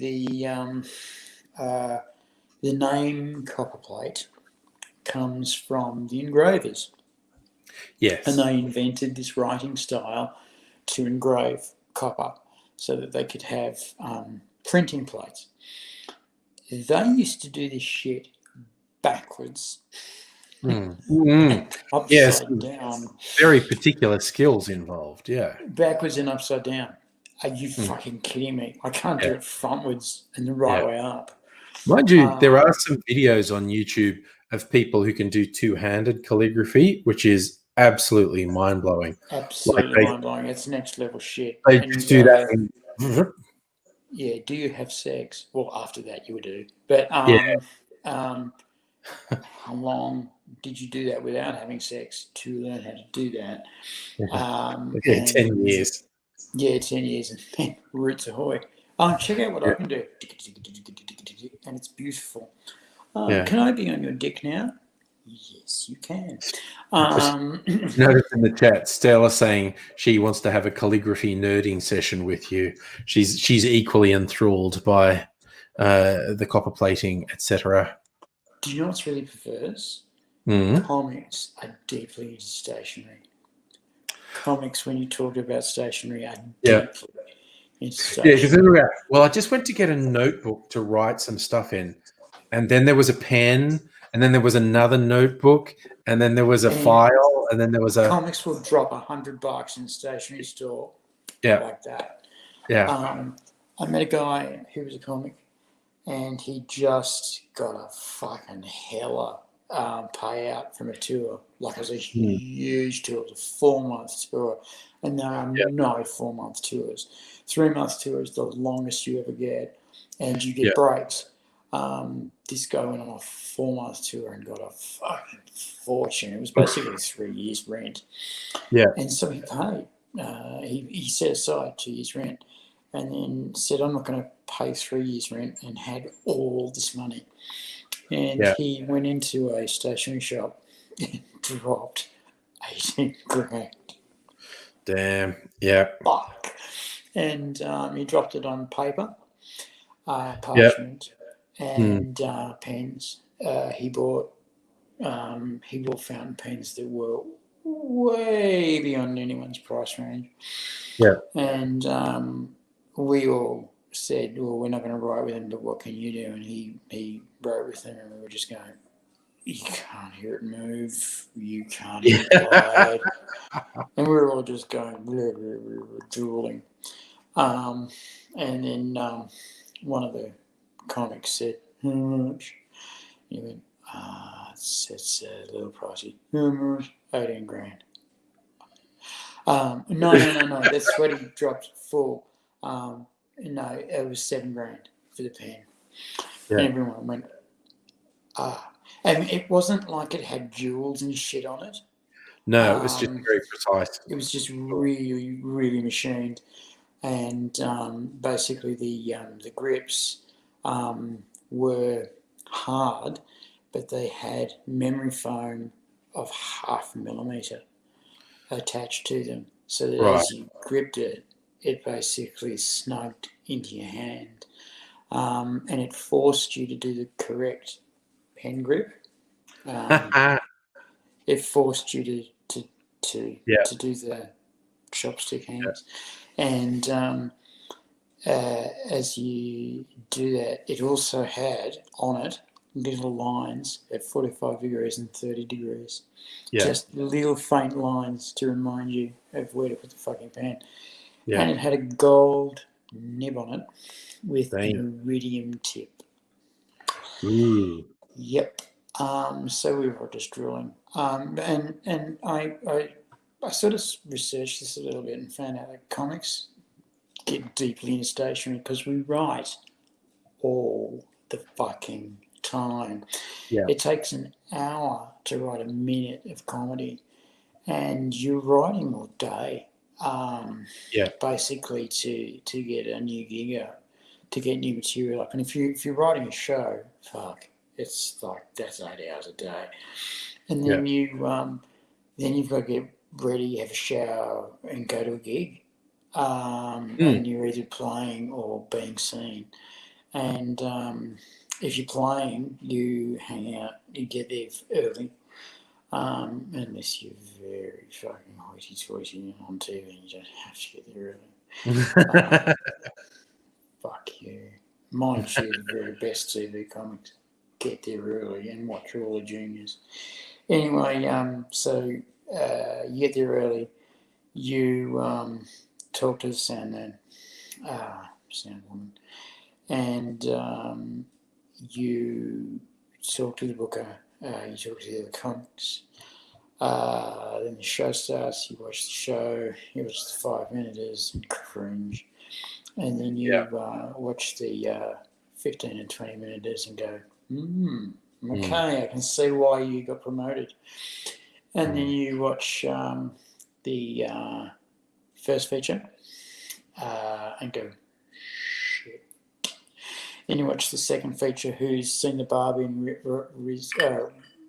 the name copperplate comes from the engravers. Yes. And they invented this writing style to engrave copper so that they could have printing plates. They used to do this shit backwards. Yes. Upside down. Very particular skills involved. Yeah. Backwards and upside down. Are you fucking kidding me? I can't do it frontwards and the right way up. Mind you, there are some videos on YouTube of people who can do two-handed calligraphy, which is absolutely mind-blowing. Absolutely mind-blowing. It's next level shit. They just do that. Yeah, do you have sex? Well, after that you would do. But how long did you do that without having sex to learn how to do that? 10 years. Yeah, 10 years. And then roots ahoy. Check out what I can do. And it's beautiful. Can I be on your dick now? Yes, you can. Notice in the chat, Stella saying she wants to have a calligraphy nerding session with you. She's equally enthralled by the copper plating, etc. Do you know what's really perverse? Comics are deeply into stationery. Comics, when you talk about stationery, are deeply into stationery. Well, I just went to get a notebook to write some stuff in, and then there was a pen, and then there was another notebook, and then there was a file, and then there was a... Comics will drop $100 in a stationery store like that. Yeah. I met a guy who was a comic, and he just got a fucking hella payout from a tour. Like it was a huge tour. It was a 4-month tour, and there are no 4-month tours. 3-month tour is the longest you ever get, and you get breaks. This guy went on a 4-month tour and got a fucking fortune. It was basically 3 years' rent. Yeah. And so he paid. He set aside 2 years' rent, and then said, "I'm not going to pay 3 years' rent," and had all this money. And he went into a stationery shop and dropped 18 grand. Damn. Yeah. Fuck. And he dropped it on paper, parchment, and pens. He bought fountain pens that were way beyond anyone's price range. Yeah. And we all said, "Well, we're not going to write with him, but what can you do?" And he wrote with them, and we were just going, "You can't hear it move. You can't hear it glide." And we were all just going, blah, blah, blah, blah, drooling. And then one of the comics said, "How much?" And he went, it's a little pricey. How much? 18 grand. No. That's what he dropped full. No, it was 7 grand for the pen. Yeah. And everyone went, And it wasn't like it had jewels and shit on it. No, it was just very precise. It was just really, really machined. And basically the grips were hard, but they had memory foam of 0.5 millimeter attached to them, so that as you gripped it, it basically snugged into your hand, and it forced you to do the correct pen grip. It forced you to to Yeah. do the chopstick hands. Yeah. And as you do that, it also had on it little lines at 45 degrees and 30 degrees. Yeah. Just little faint lines to remind you of where to put the fucking pan. Yeah. And it had a gold nib on it with Damn. an iridium tip. Ooh. Yep. So we were just drilling. And I sort of researched this a little bit and found out that comics get deeply into stationery because we write all the fucking time. Yeah. It takes an hour to write a minute of comedy, and you're writing all day, basically to get a new gig out, to get new material up. And if you're writing a show, fuck, it's like that's 8 hours a day, and then you've got to get ready, have a shower, and go to a gig. And you're either playing or being seen. And if you're playing, you hang out, you get there early, unless you're very fucking hoity-toity on TV, you don't have to get there early. Fuck you. Mind you, the very best TV comics get there early and watch all the juniors. Anyway, so you get there early, you talk to the sound man, sound woman, and you talk to the booker, you talk to the other comics. Then the show starts, you watch the show, you watch the 5-minuters and cringe, and then you watch the 15 and 20-minuters and go, okay, I can see why you got promoted. And then you watch the first feature and go, shit. Then you watch the second feature, who's seen the bar being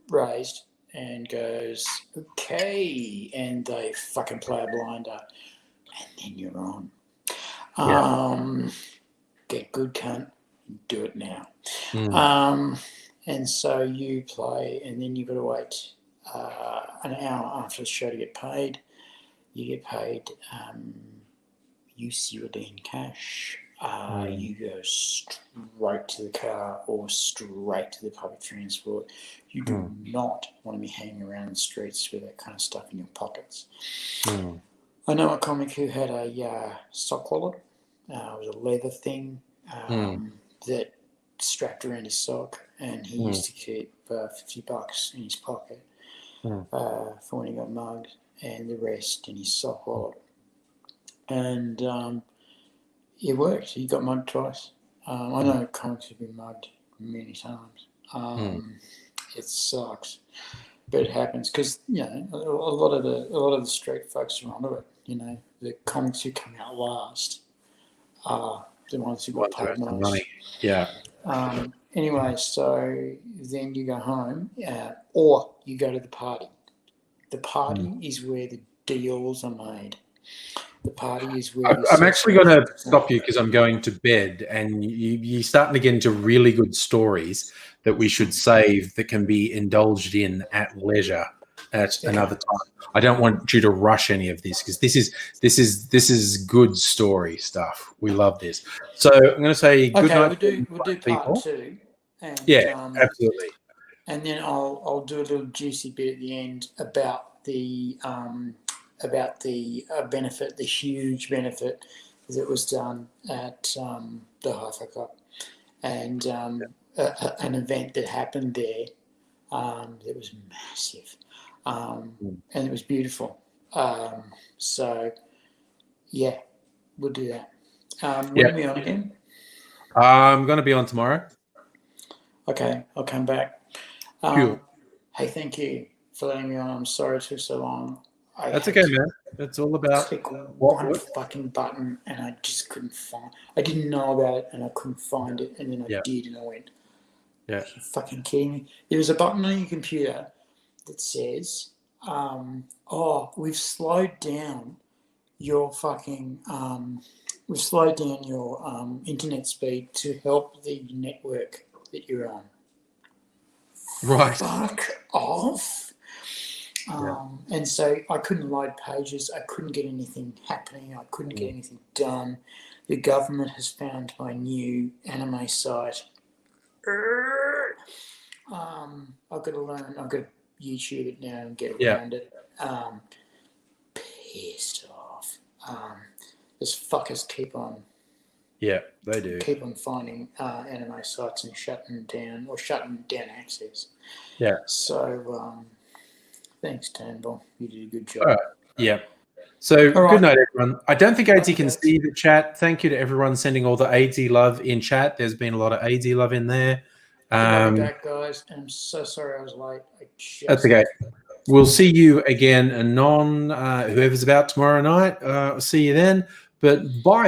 raised, and goes, okay, and they fucking play a blinder, and then you're on. Get good, cunt, do it now. And so you play, and then you've got to wait an hour after the show to get paid. You get paid USD in cash. You go straight to the car or straight to the public transport. You do not want to be hanging around the streets with that kind of stuff in your pockets. I know a comic who had a sock wallet. It was a leather thing that strapped around his sock, and he used to keep $50 in his pocket for when he got mugged, and the rest in his sock wallet. And it worked. He got mugged twice. I know comics have been mugged many times. It sucks, but it happens because a lot of the street folks are onto it. The comics who come out last are the ones who got paid most. Money. Yeah. Anyway, so then you go home, or you go to the party. The party is where the deals are made. The party is where I'm actually going to stop you because I'm going to bed, and you're starting to get into really good stories that we should save that can be indulged in at leisure at another time. I don't want you to rush any of this because this is good story stuff. We love this. So I'm going to say good night. We'll do part two. And, absolutely. And then I'll do a little juicy bit at the end about the benefit, the huge benefit that was done at the Hi-Fi Cup, and an event that happened there that was massive, and it was beautiful. So, yeah, we'll do that. When are we on again? I'm going to be on tomorrow. Okay, I'll come back. Cool. Hey, thank you for letting me on. I'm sorry it took so long. That's okay, man. It's all about click one fucking button, and I just couldn't find. I didn't know about it, and I couldn't find it, and then I did, and I went, "Are you fucking kidding me?" There's a button on your computer that says, we've slowed down your fucking, we've slowed down your internet speed to help the network that you're on." Right. Fuck off. And so I couldn't load pages. I couldn't get anything happening. I couldn't get anything done. The government has found my new anime site. I've got to learn. I've got to YouTube it now and get around it. Pissed off. Those fuckers keep on. Yeah, they do. Keep on finding anime sites and shutting down access. Yeah. So thanks, Turnbull. You did a good job. All right. Yeah. So good night, everyone. I don't think AIDzee can see the chat. Thank you to everyone sending all the AIDzee love in chat. There's been a lot of AIDzee love in there. I'll be back, guys. And I'm so sorry I was late. That's okay. We'll see you again, whoever's about tomorrow night. See you then. But bye.